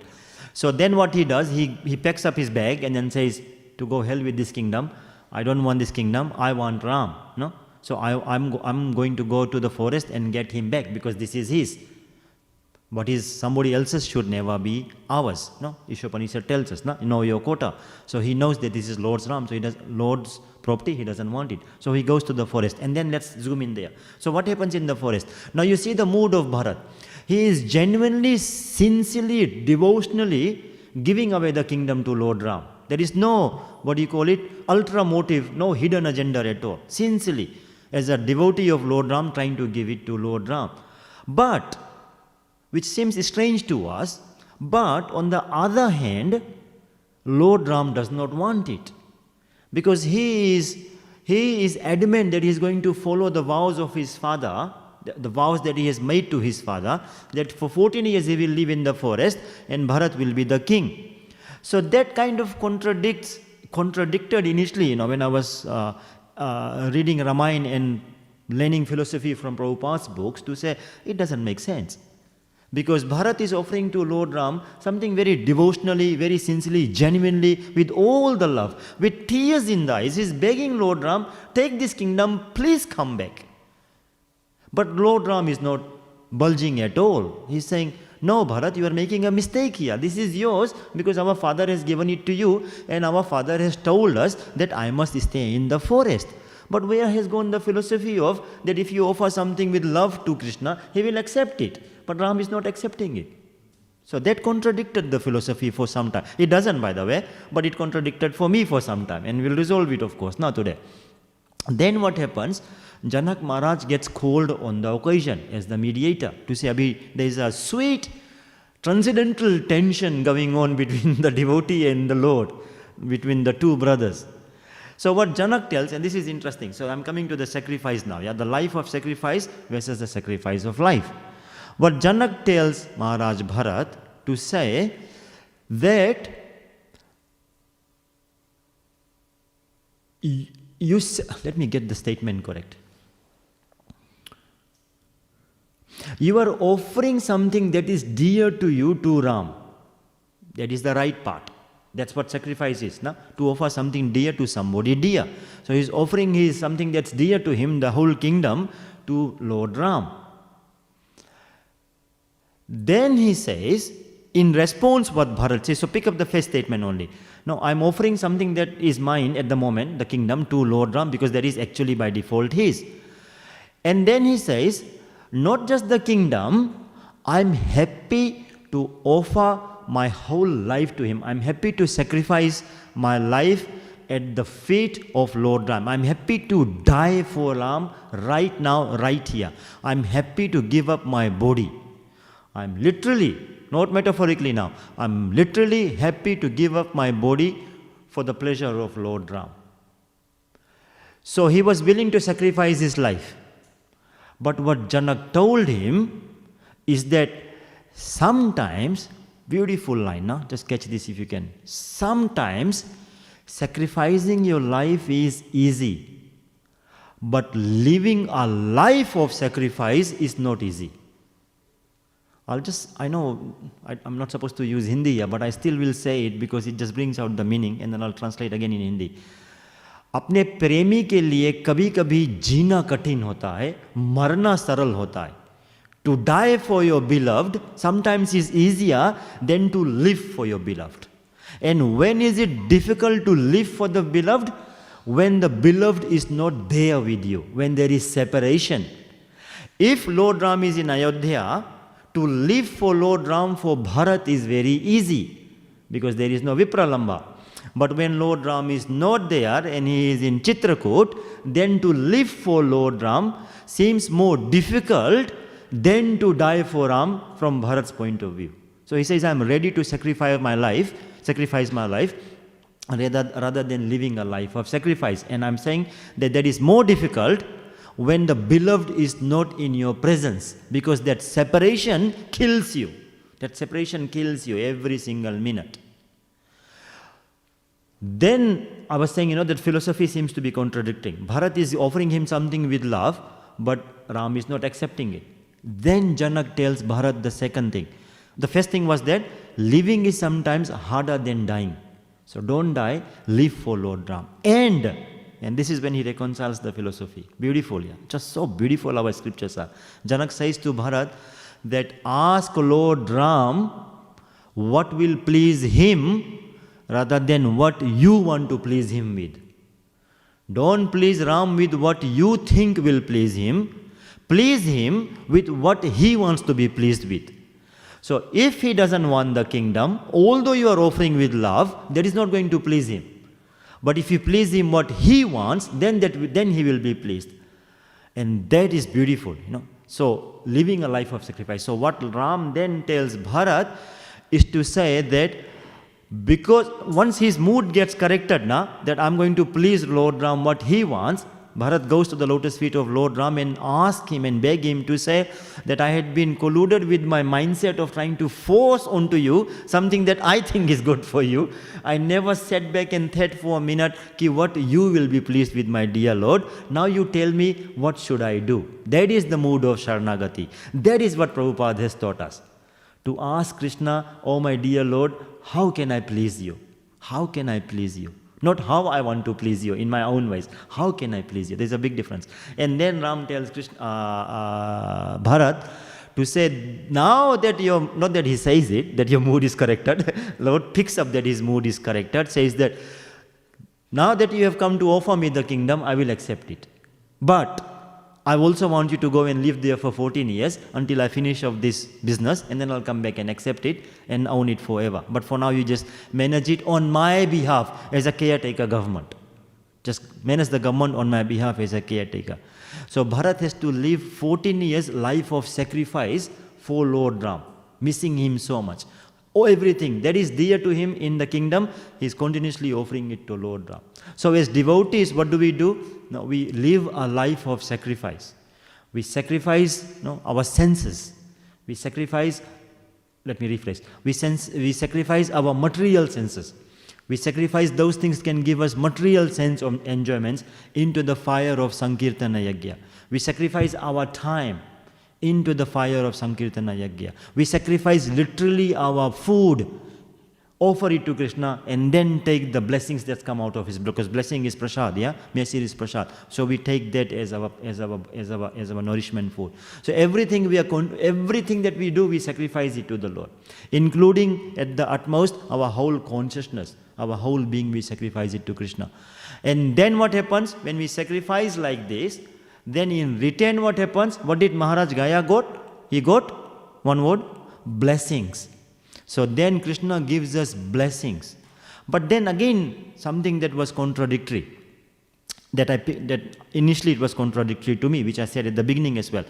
So then what he does, he packs up his bag and then says, to go hell with this kingdom. I don't want this kingdom. I want Ram. So I'm going to go to the forest and get him back because this is his. What is somebody else's should never be ours. Ishopanishad tells us, know your quota. So he knows that this is Lord's Ram. So Lord's property, he doesn't want it. So he goes to the forest. And then let's zoom in there. So what happens in the forest? Now you see the mood of Bharat. He is genuinely, sincerely, devotionally giving away the kingdom to Lord Ram. There is no, ultra motive, no hidden agenda at all. Sincerely, as a devotee of Lord Ram, trying to give it to Lord Ram. But, which seems strange to us, but on the other hand, Lord Ram does not want it. Because he is adamant that he is going to follow the vows of his father, the vows that he has made to his father, that for 14 years he will live in the forest and Bharat will be the king. So that kind of contradicted initially, when I was reading Ramayana and learning philosophy from Prabhupada's books, to say it doesn't make sense. Because Bharat is offering to Lord Ram something very devotionally, very sincerely, genuinely, with all the love, with tears in the eyes. He's begging Lord Ram, take this kingdom, please come back. But Lord Ram is not bulging at all. He's saying, no, Bharat, you are making a mistake here. This is yours because our father has given it to you and our father has told us that I must stay in the forest. But where has gone the philosophy of that if you offer something with love to Krishna, he will accept it. But Ram is not accepting it. So that contradicted the philosophy for some time. It doesn't, by the way, but it contradicted for me for some time. And we'll resolve it, of course, not today. Then what happens? Janak Maharaj gets called on the occasion as the mediator to say, Abhi, there is a sweet transcendental tension going on between the devotee and the Lord, between the two brothers. So what Janak tells, and this is interesting, so I'm coming to the sacrifice now, the life of sacrifice versus the sacrifice of life. What Janak tells Maharaj Bharat to say that let me get the statement correct. You are offering something that is dear to you to Ram. That is the right part. That's what sacrifice is, to offer something dear to somebody dear. So he's offering something that's dear to him, the whole kingdom, to Lord Ram. Then he says, in response what Bharat says, so pick up the first statement only. No, I'm offering something that is mine at the moment, the kingdom, to Lord Ram, because that is actually by default his. And then he says, not just the kingdom, I'm happy to offer my whole life to him. I'm happy to sacrifice my life at the feet of Lord Ram. I'm happy to die for Ram right now, right here. I'm happy to give up my body. I'm literally, not metaphorically now, I'm literally happy to give up my body for the pleasure of Lord Ram. So he was willing to sacrifice his life. But what Janak told him is that sometimes, beautiful line, just catch this if you can. Sometimes sacrificing your life is easy, but living a life of sacrifice is not easy. I know I'm not supposed to use Hindi here, but I still will say it because it just brings out the meaning, and then I'll translate again in Hindi. अपने प्रेमी के लिए कभी कभी जीना कठिन होता है, मरना सरल होता है. To die for your beloved sometimes is easier than to live for your beloved. And when is it difficult to live for the beloved? When the beloved is not there with you, when there is separation. If Lord Ram is in Ayodhya, to live for Lord Ram for Bharat is very easy because there is no Vipralamba. But when Lord Ram is not there and he is in Chitrakoot, then to live for Lord Ram seems more difficult than to die for Ram from Bharat's point of view. So he says, I am ready to sacrifice my life rather than living a life of sacrifice. And I am saying that is more difficult when the beloved is not in your presence, because that separation kills you. That separation kills you every single minute. Then I was saying, that philosophy seems to be contradicting. Bharat is offering him something with love, but Ram is not accepting it. Then Janak tells Bharat the second thing. The first thing was that living is sometimes harder than dying. So don't die, live for Lord Ram. And this is when he reconciles the philosophy. Beautiful, yeah. Just so beautiful our scriptures are. Janak says to Bharat that ask Lord Ram what will please him rather than what you want to please him with. Don't please Ram with what you think will please him. Please him with what he wants to be pleased with. So if he doesn't want the kingdom, although you are offering with love, that is not going to please him. But if you please him what he wants, then he will be pleased. And that is beautiful, So living a life of sacrifice. So what Ram then tells Bharat is to say that because once his mood gets corrected that I'm going to please Lord Ram what he wants, Bharat goes to the lotus feet of Lord Ram and asks him and beg him to say that I had been colluded with my mindset of trying to force onto you something that I think is good for you. I never sat back and thought for a minute what you will be pleased with, my dear Lord. Now you tell me what should I do. That is the mood of Sharanagati. That is what Prabhupada has taught us. To ask Krishna, oh my dear Lord, how can I please you? How can I please you? Not how I want to please you in my own ways. How can I please you? There's a big difference. And then Ram tells Bharat to say, now that not that he says it, that your mood is corrected. Lord picks up that his mood is corrected, says that, now that you have come to offer me the kingdom, I will accept it. But I also want you to go and live there for 14 years until I finish of this business, and then I'll come back and accept it and own it forever. But for now, you just manage it on my behalf as a caretaker government. Just manage the government on my behalf as a caretaker. So Bharat has to live 14 years life of sacrifice for Lord Ram, missing him so much. Everything that is dear to him in the kingdom, he is continuously offering it to Lord Ram. So as devotees, what do? No, we live a life of sacrifice. We sacrifice our senses. We sacrifice, let me rephrase, we sacrifice our material senses. We sacrifice those things can give us material sense of enjoyments into the fire of Sankirtana Yajna. We sacrifice our time into the fire of Sankirtana Yajna. We sacrifice literally our food, offer it to Krishna, and then take the blessings that come out of his, because blessing is prasad, Mesir is prasad. So we take that as our nourishment food. So everything that we do, we sacrifice it to the Lord, including at the utmost our whole consciousness, our whole being, we sacrifice it to Krishna. And then what happens when we sacrifice like this? Then in return what happens? What did Maharaj Gaya got? He got one word, blessings. So then Krishna gives us blessings. But then again, something that was contradictory, that initially it was contradictory to me, which I said at the beginning as well,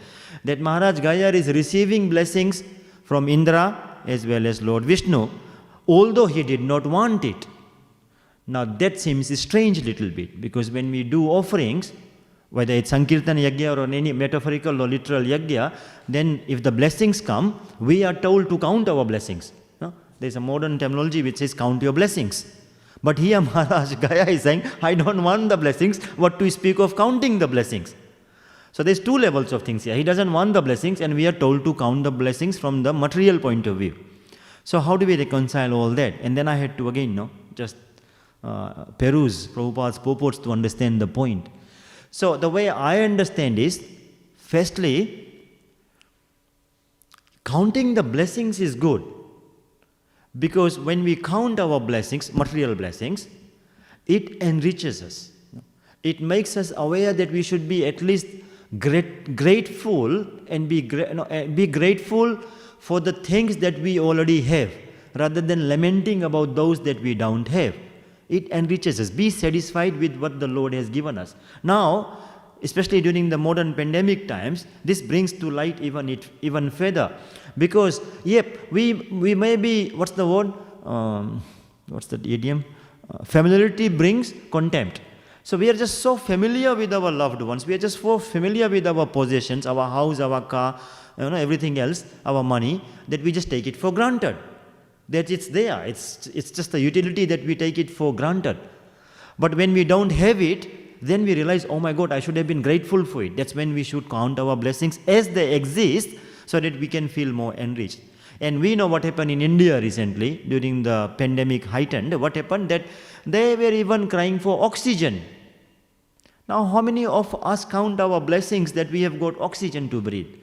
that Maharaj Gaya is receiving blessings from Indra as well as Lord Vishnu, although he did not want it. Now that seems strange little bit, because when we do offerings, whether it's Sankirtan Yajna or any metaphorical or literal Yajna, then if the blessings come, we are told to count our blessings. There's a modern terminology which says count your blessings. But here Maharaj Gaya is saying, I don't want the blessings, what to speak of counting the blessings. So there's two levels of things here. He doesn't want the blessings, and we are told to count the blessings from the material point of view. So how do we reconcile all that? And then I had to again, just peruse Prabhupada's purports to understand the point. So the way I understand is, firstly, counting the blessings is good. Because when we count our blessings, material blessings, it enriches us. It makes us aware that we should be at least grateful and be grateful for the things that we already have, rather than lamenting about those that we don't have. It enriches us. Be satisfied with what the Lord has given us. Now, especially during the modern pandemic times, this brings to light even further. Because, we may be, what's the word? What's the idiom? Familiarity brings contempt. So we are just so familiar with our loved ones. We are just so familiar with our possessions, our house, our car, everything else, our money, that we just take it for granted. That it's there. It's just a utility that we take it for granted. But when we don't have it, then we realize, oh my God, I should have been grateful for it. That's when we should count our blessings as they exist, so that we can feel more enriched. And we know what happened in India recently, during the pandemic heightened. What happened? That they were even crying for oxygen. Now, how many of us count our blessings that we have got oxygen to breathe?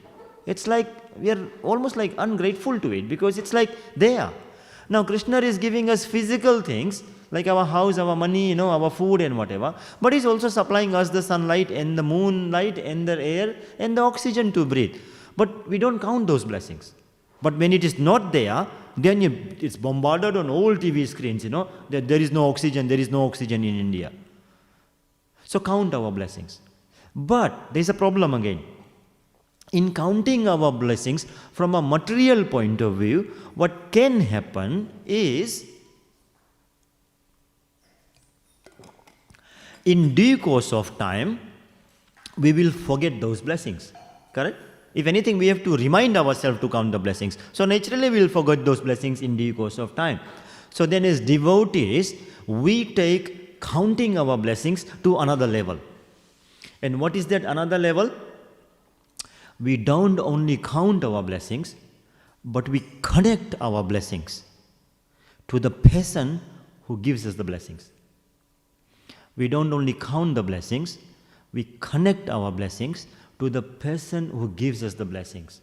It's like we are almost like ungrateful to it, because it's like there. Now, Krishna is giving us physical things, like our house, our money, our food and whatever. But He's also supplying us the sunlight and the moonlight and the air and the oxygen to breathe. But we don't count those blessings. But when it is not there, then it's bombarded on all TV screens, that there is no oxygen in India. So count our blessings. But there's a problem again. In counting our blessings from a material point of view, what can happen is, in due course of time, we will forget those blessings. Correct? If anything, we have to remind ourselves to count the blessings. So naturally, we will forget those blessings in due course of time. So then as devotees, we take counting our blessings to another level. And what is that another level? We don't only count our blessings, but we connect our blessings to the person who gives us the blessings. We don't only count the blessings, we connect our blessings to the person who gives us the blessings.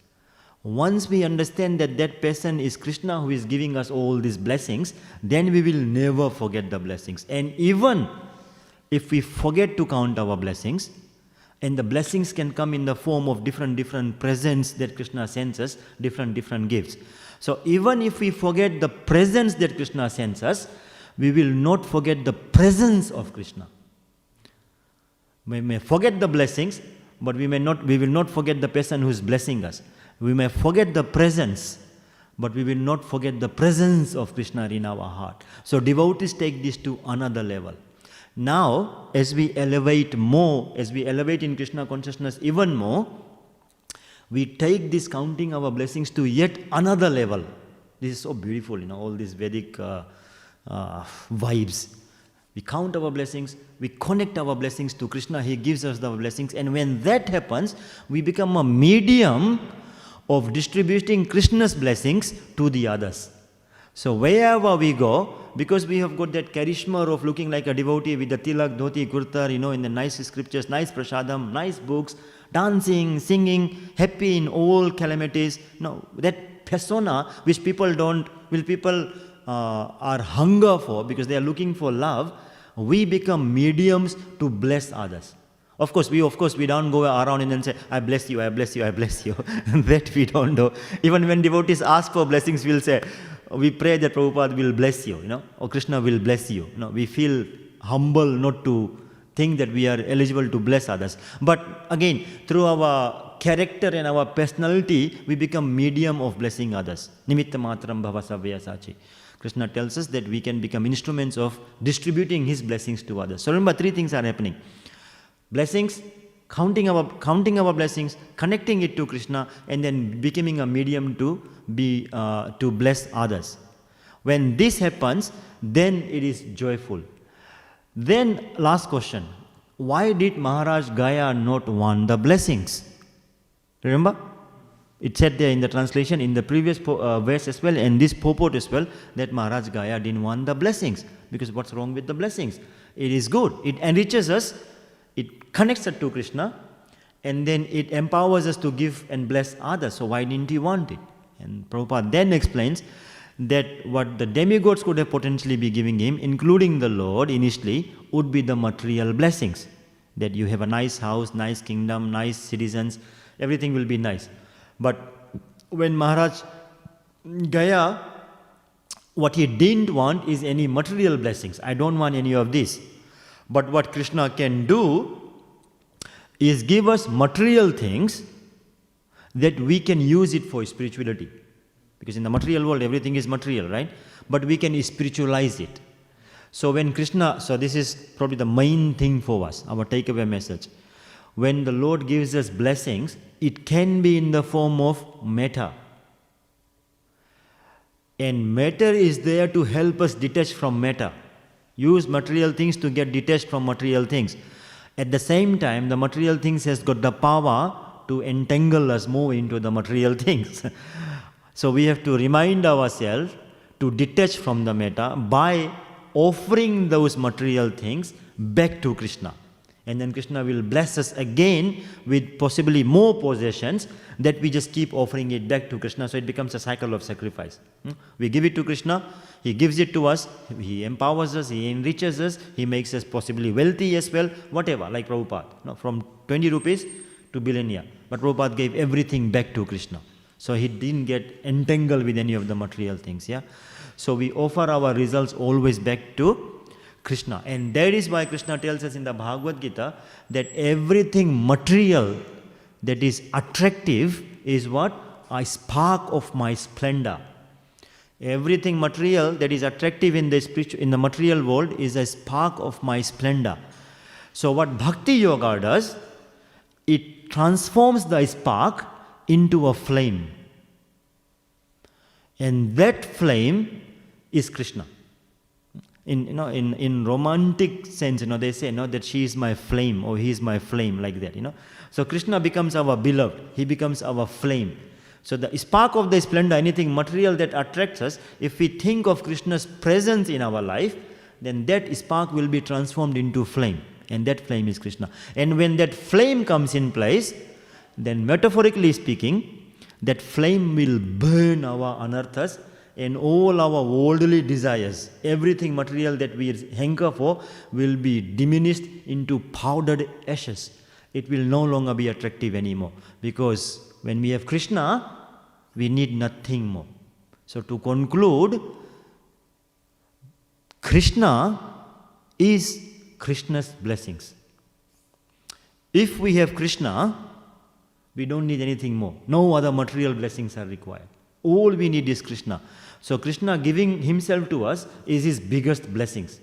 Once we understand that that person is Krishna who is giving us all these blessings, then we will never forget the blessings. And even if we forget to count our blessings, and the blessings can come in the form of different presents that Krishna sends us, different gifts. So even if we forget the presents that Krishna sends us, we will not forget the presence of Krishna. We may forget the blessings, but we will not forget the person who is blessing us. We may forget the presence, but we will not forget the presence of Krishna in our heart. So devotees take this to another level. Now, as we elevate more, as we elevate in Krishna consciousness even more, we take this counting our blessings to yet another level. This is so beautiful, all these Vedic vibes. We count our blessings, we connect our blessings to Krishna, He gives us the blessings, and when that happens, we become a medium of distributing Krishna's blessings to the others. So wherever we go, because we have got that charisma of looking like a devotee with the tilak, dhoti, kurta, in the nice scriptures, nice prasadam, nice books, dancing, singing, happy in all calamities. No, that persona which people are hunger for, because they are looking for love, we become mediums to bless others. Of course, we don't go around and then say, I bless you, I bless you, I bless you. That we don't do. Even when devotees ask for blessings, we'll say, we pray that Prabhupada will bless you, or Krishna will bless you. We feel humble not to think that we are eligible to bless others. But again, through our character and our personality, we become medium of blessing others. Nimitta matram bhava savya sachi. Krishna tells us that we can become instruments of distributing His blessings to others. So remember, three things are happening. Blessings, counting our blessings, connecting it to Krishna, and then becoming a medium to bless others. When this happens, then it is joyful. Then last question, why did Maharaj Gaya not want the blessings? Remember? It said there in the translation, in the previous verse as well, and this purport as well, that Maharaj Gaya didn't want the blessings. Because what's wrong with the blessings? It is good. It enriches us, it connects us to Krishna, and then it empowers us to give and bless others. So why didn't he want it? And Prabhupada then explains that what the demigods could have potentially be giving him, including the Lord initially, would be the material blessings. That you have a nice house, nice kingdom, nice citizens, everything will be nice. But when Maharaj Gaya, what he didn't want is any material blessings. I don't want any of this. But what Krishna can do is give us material things that we can use it for spirituality. Because in the material world, everything is material, right? But we can spiritualize it. So when Krishna, so this is probably the main thing for us, our takeaway message. When the Lord gives us blessings, it can be in the form of matter. And matter is there to help us detach from matter. Use material things to get detached from material things. At the same time, the material things has got the power to entangle us more into the material things. So we have to remind ourselves to detach from the matter by offering those material things back to Krishna. And then Krishna will bless us again with possibly more possessions that we just keep offering it back to Krishna. So it becomes a cycle of sacrifice. We give it to Krishna, he gives it to us, he empowers us, he enriches us, he makes us possibly wealthy as well, whatever, like Prabhupada. From 20 rupees to billionaire. But Prabhupada gave everything back to Krishna. So he didn't get entangled with any of the material things. Yeah. So we offer our results always back to Krishna. And that is why Krishna tells us in the Bhagavad Gita that everything material that is attractive is what? A spark of my splendor. Everything material that is attractive in the material world is a spark of my splendor. So what Bhakti Yoga does, it transforms the spark into a flame. And that flame is Krishna. In romantic sense, they say that she is my flame or he is my flame, like that. So Krishna becomes our beloved. He becomes our flame. So the spark of the splendor, anything material that attracts us, if we think of Krishna's presence in our life, then that spark will be transformed into flame. And that flame is Krishna. And when that flame comes in place, then metaphorically speaking, that flame will burn our anarthas and all our worldly desires. Everything material that we hanker for will be diminished into powdered ashes. It will no longer be attractive anymore. Because when we have Krishna, we need nothing more. So to conclude, Krishna is Krishna's blessings. If we have Krishna, we don't need anything more. No other material blessings are required. All we need is Krishna. So Krishna giving himself to us is his biggest blessings.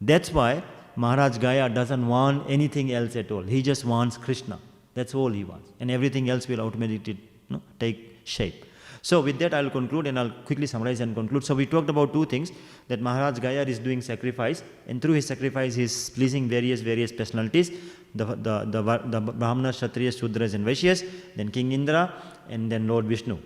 That's why Maharaj Gaya doesn't want anything else at all. He just wants Krishna. That's all he wants. And everything else will automatically take shape. So with that I'll conclude and I'll quickly summarize and conclude. So we talked about two things, that Maharaj Gaya is doing sacrifice, and through his sacrifice he is pleasing various personalities, the Brahmanas, Kshatriyas, Shudras and Vaishyas, then King Indra, and then Lord Vishnu.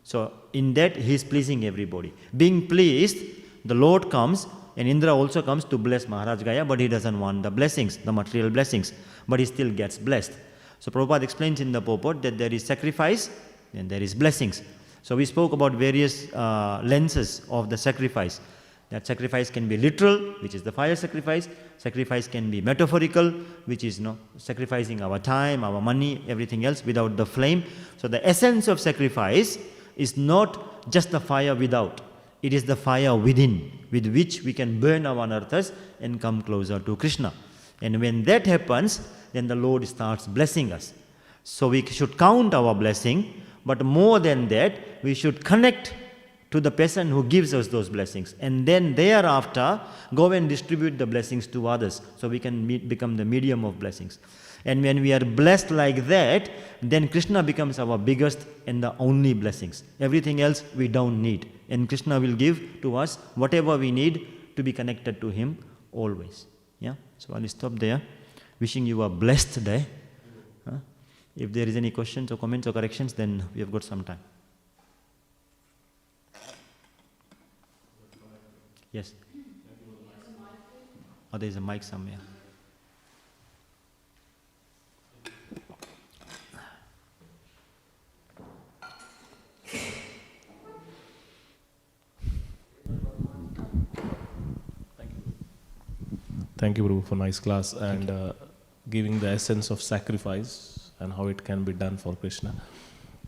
So in that he is pleasing everybody. Being pleased, the Lord comes, and Indra also comes to bless Maharaj Gaya, but he doesn't want the blessings, the material blessings, but he still gets blessed. So Prabhupada explains in the purport that there is sacrifice and there is blessings. So we spoke about various lenses of the sacrifice. That sacrifice can be literal, which is the fire sacrifice. Sacrifice can be metaphorical, which is sacrificing our time, our money, everything else without the flame. So the essence of sacrifice is not just the fire without. It is the fire within, with which we can burn our anarthas and come closer to Krishna. And when that happens, then the Lord starts blessing us. So we should count our blessing, but more than that, we should connect to the person who gives us those blessings. And then thereafter, go and distribute the blessings to others, so we can become the medium of blessings. And when we are blessed like that, then Krishna becomes our biggest and the only blessings. Everything else we don't need. And Krishna will give to us whatever we need to be connected to Him always. Yeah? So I'll stop there. Wishing you a blessed day. If there is any questions or comments or corrections, then we have got some time. Yes? Oh, there is a mic somewhere. Thank you, Prabhu, for nice class and giving the essence of sacrifice and how it can be done for Krishna.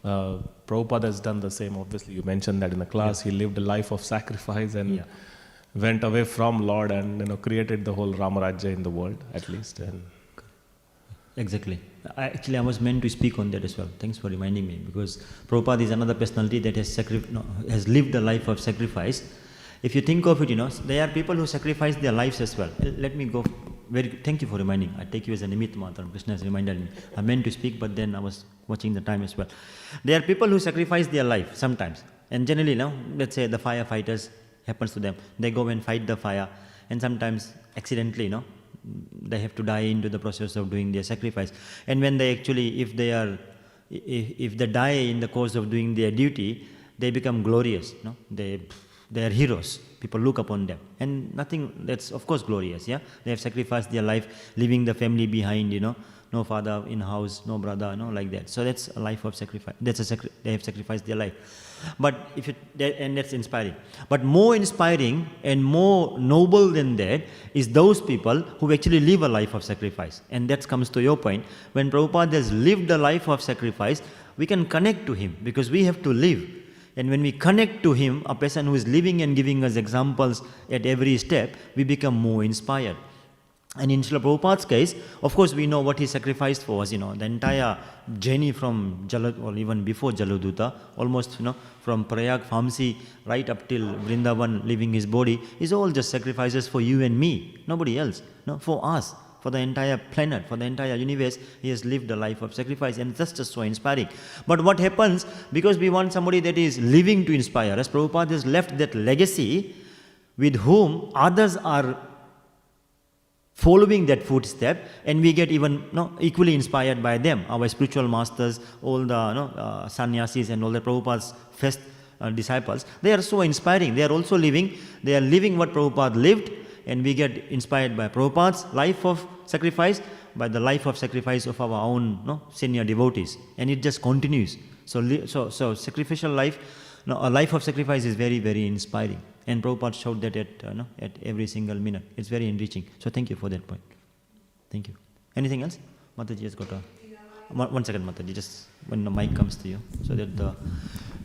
Prabhupada has done the same. Obviously, you mentioned that in the class. He lived a life of sacrifice and went away from Lord and created the whole Ramarajya in the world, at least. And exactly. I was meant to speak on that as well. Thanks for reminding me, because Prabhupada is another personality that has lived a life of sacrifice. If you think of it, there are people who sacrifice their lives as well. Let me go. Thank you for reminding. I take you as a Nimitta Matra. Krishna has reminded me. I meant to speak, but then I was watching the time as well. There are people who sacrifice their life sometimes. And generally, let's say the firefighters, happens to them. They go and fight the fire. And sometimes, accidentally, they have to die into the process of doing their sacrifice. And when they actually, if they die in the course of doing their duty, they become glorious. They are heroes. People look upon them. And nothing, that's of course glorious, yeah? They have sacrificed their life, leaving the family behind, no father in house, no brother, like that. So that's a life of sacrifice. They have sacrificed their life. But and that's inspiring. But more inspiring and more noble than that is those people who actually live a life of sacrifice. And that comes to your point. When Prabhupada has lived a life of sacrifice, we can connect to him because we have to live. And when we connect to him, a person who is living and giving us examples at every step, we become more inspired. And in Srila Prabhupada's case, of course, we know what he sacrificed for us, the entire journey from or even before Jaladuta, almost, from Prayag, Famsi, right up till Vrindavan, leaving his body, is all just sacrifices for you and me, nobody else, for us. For the entire planet, for the entire universe, he has lived a life of sacrifice, and that's just so inspiring. But what happens, because we want somebody that is living to inspire us, Prabhupada has left that legacy with whom others are following that footstep, and we get even equally inspired by them. Our spiritual masters, all the sannyasis and all the Prabhupada's first disciples, they are so inspiring. They are also living, they are living what Prabhupada lived, and we get inspired by Prabhupada's life of sacrifice, by the life of sacrifice of our own senior devotees. And it just continues. So sacrificial life, a life of sacrifice is very, very inspiring. And Prabhupada showed that at every single minute. It's very enriching. So thank you for that point. Thank you. Anything else? Mataji has got a... One second, Mataji, just when the mic comes to you, so that the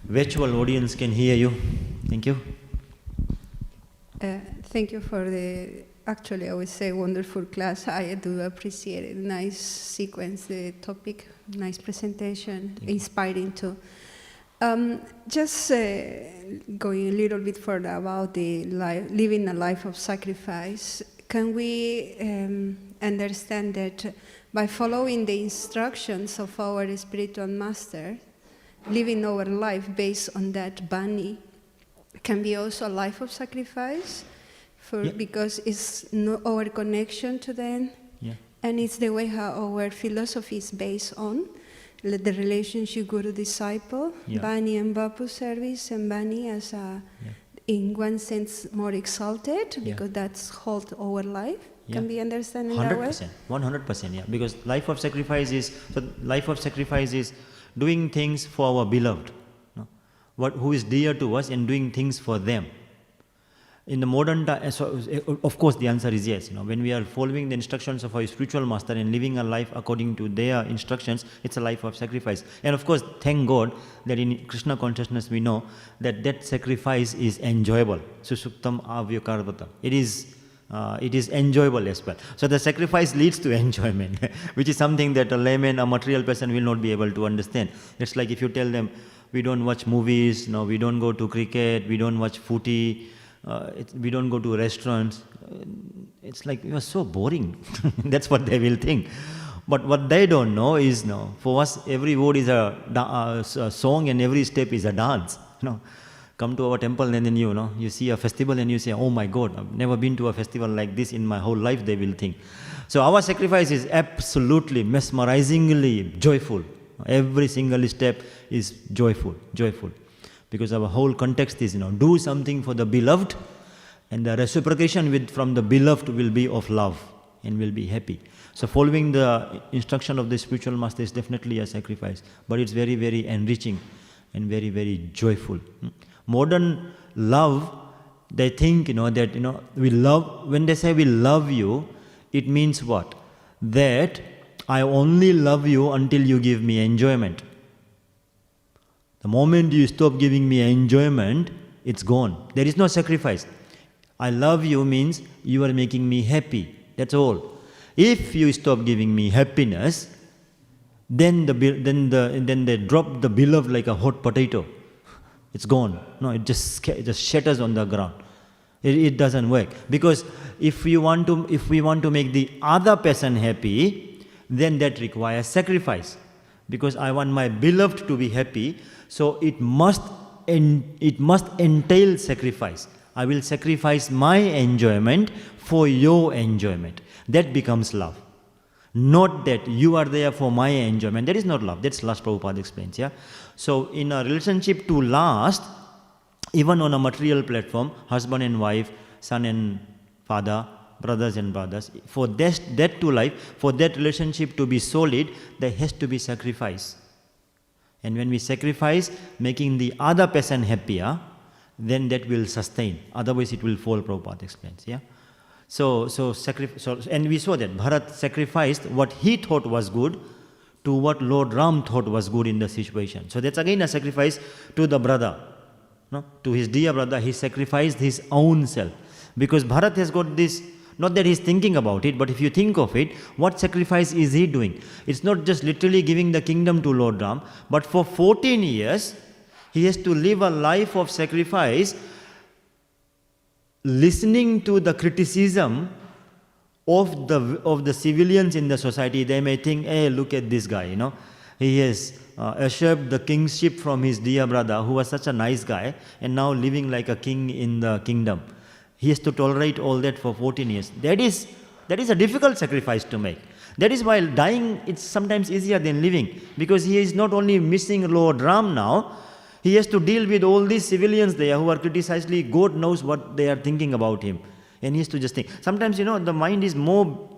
virtual audience can hear you. Thank you. Thank you for the, actually I would say, wonderful class. I do appreciate it. Nice sequence, the topic, nice presentation, inspiring too. Just going a little bit further about the living a life of sacrifice, can we understand that by following the instructions of our spiritual master, living our life based on that Bani, can be also a life of sacrifice because it's our connection to them, and it's the way how our philosophy is based on the relationship guru-disciple, Bani and Bapu service, and Bani as in one sense more exalted because that's hold our life. Can we understand in that way? 100%, yeah. Because life of sacrifice is doing things for our beloved, who is dear to us, and doing things for them. In the modern time, so of course the answer is yes. When we are following the instructions of our spiritual master and living a life according to their instructions, it's a life of sacrifice. And of course, thank God that in Krishna consciousness we know that sacrifice is enjoyable. Susuktam avyakarvata. It is enjoyable as well. So the sacrifice leads to enjoyment, which is something that a layman, a material person will not be able to understand. It's like if you tell them, we don't watch movies, we don't go to cricket, we don't watch footy, we don't go to restaurants. It's like, you are so boring. That's what they will think. But what they don't know is, no, for us every word is a song and every step is a dance. Come to our temple and then you see a festival and you say, oh my God, I've never been to a festival like this in my whole life, they will think. So our sacrifice is absolutely mesmerizingly joyful. Every single step is joyful. Because our whole context is, do something for the beloved, and the reciprocation from the beloved will be of love and will be happy. So following the instruction of the spiritual master is definitely a sacrifice, but it's very, very enriching and very, very joyful. Modern love, they think, that, we love, when they say we love you, it means what? That I only love you until you give me enjoyment. The moment you stop giving me enjoyment, it's gone. There is no sacrifice. I love you means you are making me happy. That's all. If you stop giving me happiness, then they drop the beloved like a hot potato. It's gone. No, it just shatters on the ground. It doesn't work. Because if we want to make the other person happy, then that requires sacrifice. Because I want my beloved to be happy, so it must entail sacrifice. I will sacrifice my enjoyment for your enjoyment. That becomes love. Not that you are there for my enjoyment. That is not love. That's lust, Prabhupada explains. Yeah. So in a relationship to last, even on a material platform, husband and wife, son and father, brothers and brothers, for that to life, for that relationship to be solid, there has to be sacrifice. And when we sacrifice, making the other person happier, then that will sustain. Otherwise it will fall, Prabhupada explains. Yeah. So and we saw that Bharat sacrificed what he thought was good to what Lord Ram thought was good in the situation. So that's again a sacrifice to the brother. No? To his dear brother, he sacrificed his own self. Because Bharat has got this, not that he's thinking about it, but if you think of it, what sacrifice is he doing? It's not just literally giving the kingdom to Lord Ram, but for 14 years, he has to live a life of sacrifice, listening to the criticism of the civilians in the society. They may think, hey, look at this guy, he has usurped the kingship from his dear brother, who was such a nice guy, and now living like a king in the kingdom. He has to tolerate all that for 14 years. That is a difficult sacrifice to make. That is why dying, it's sometimes easier than living, because he is not only missing Lord Ram now, he has to deal with all these civilians there who are criticizing. God knows what they are thinking about him. And he has to just think. Sometimes, the mind is more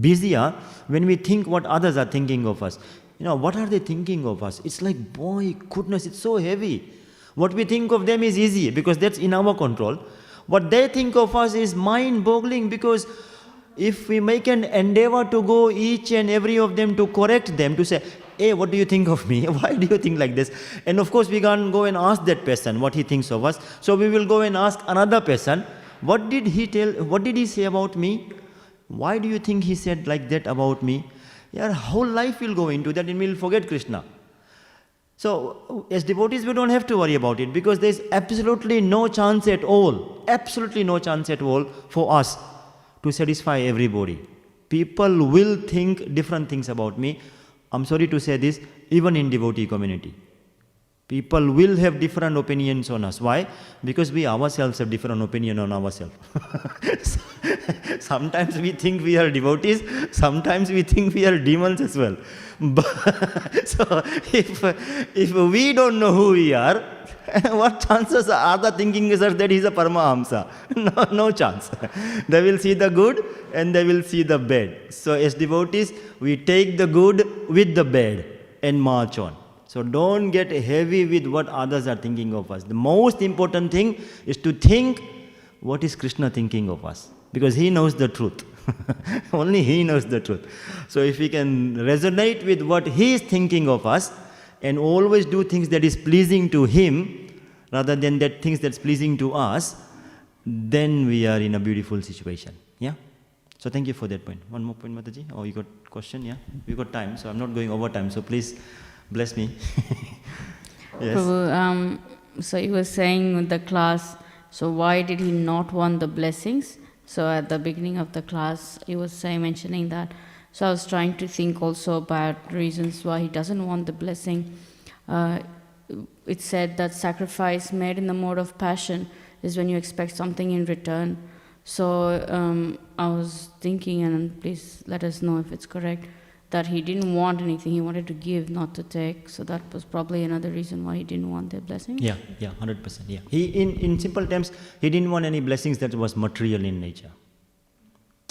busier when we think what others are thinking of us. What are they thinking of us? It's like, boy, goodness, it's so heavy. What we think of them is easy because that's in our control. What they think of us is mind-boggling, because if we make an endeavor to go each and every of them to correct them, to say, hey, what do you think of me? Why do you think like this? And of course, we can't go and ask that person what he thinks of us. So we will go and ask another person, what did he say about me? Why do you think he said like that about me? Our whole life will go into that and we'll forget Krishna. So as devotees, we don't have to worry about it, because there's absolutely no chance at all for us to satisfy everybody. People will think different things about me. I'm sorry to say this, even in devotee community. People will have different opinions on us. Why? Because we ourselves have different opinion on ourselves. Sometimes we think we are devotees, sometimes we think we are demons as well. But, so if we don't know who we are, what chances are the thinking is that he's a Paramahamsa? No chance. They will see the good and they will see the bad. So as devotees, we take the good with the bad and march on. So don't get heavy with what others are thinking of us. The most important thing is to think, what is Krishna thinking of us? Because he knows the truth. Only he knows the truth. So if we can resonate with what he is thinking of us and always do things that is pleasing to him rather than that things that's pleasing to us, then we are in a beautiful situation. Yeah? So thank you for that point. One more point, Mataji? Oh, you got question? Yeah? We got time, so I'm not going over time. So please bless me. Yes. Prabhu, so you were saying with the class, so why did he not want the blessings? So at the beginning of the class, you were mentioning that, So I was trying to think also about reasons why he doesn't want the blessing. It said that sacrifice made in the mode of passion is when you expect something in return. So I was thinking, and please let us know if it's correct, that he didn't want anything, he wanted to give, not to take. So that was probably another reason why he didn't want their blessing. Yeah, 100%. Yeah. He, in simple terms, he didn't want any blessings that was material in nature.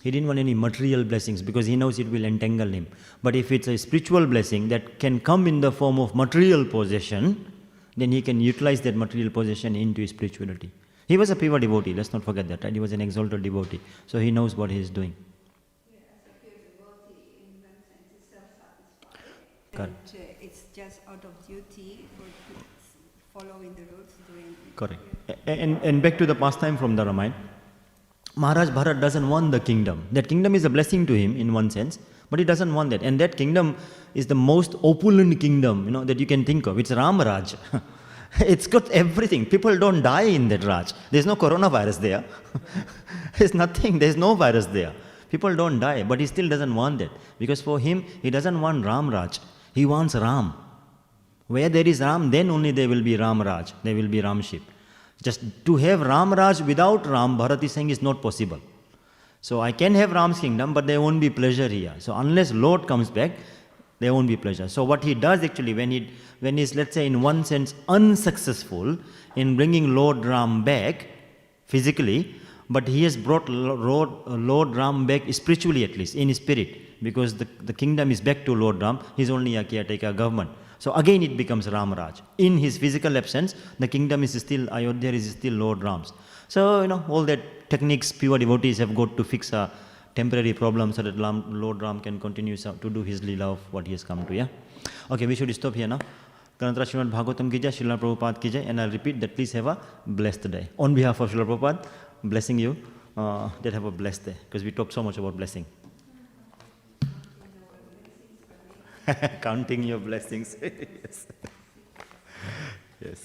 He didn't want any material blessings because he knows it will entangle him. But if it's a spiritual blessing that can come in the form of material possession, then he can utilize that material possession into his spirituality. He was a pure devotee, let's not forget that, right? He was an exalted devotee. So he knows what he is doing. Correct. And it's just out of duty for following the rules. Correct. And back to the pastime from the Ramayana. Maharaj Bharat doesn't want the kingdom. That kingdom is a blessing to him in one sense, but he doesn't want that. And that kingdom is the most opulent kingdom, that you can think of. It's Ram Raj. It's got everything. People don't die in that Raj. There's no coronavirus there. There's nothing. There's no virus there. People don't die, but he still doesn't want that. Because for him, he doesn't want Ram Raj. He wants Ram. Where there is Ram, then only there will be Ram Raj. There will be Ramship. Just to have Ram Raj without Ram, Bharat is saying, is not possible. So I can have Ram's kingdom, but there won't be pleasure here. So unless Lord comes back, there won't be pleasure. So what he does actually, when he's, let's say, in one sense, unsuccessful in bringing Lord Ram back, physically, but he has brought Lord Ram back spiritually at least, in his spirit, because the kingdom is back to Lord Ram, he's only a caretaker government. So again it becomes Ram Raj. In his physical absence, the kingdom is still, Ayodhya is still Lord Ram's. So, all that techniques pure devotees have got to fix a temporary problem so that Lord Ram can continue to do his lila of what he has come to, yeah? Okay, we should stop here now. Kanatra Śrīmad Bhāgavatam ki jai, Srila Prabhupada ki jai, and I'll repeat that please have a blessed day. On behalf of Srila Prabhupada, blessing you, that have a blessed day, because we talked so much about blessing. Counting your blessings. Yes. Yes.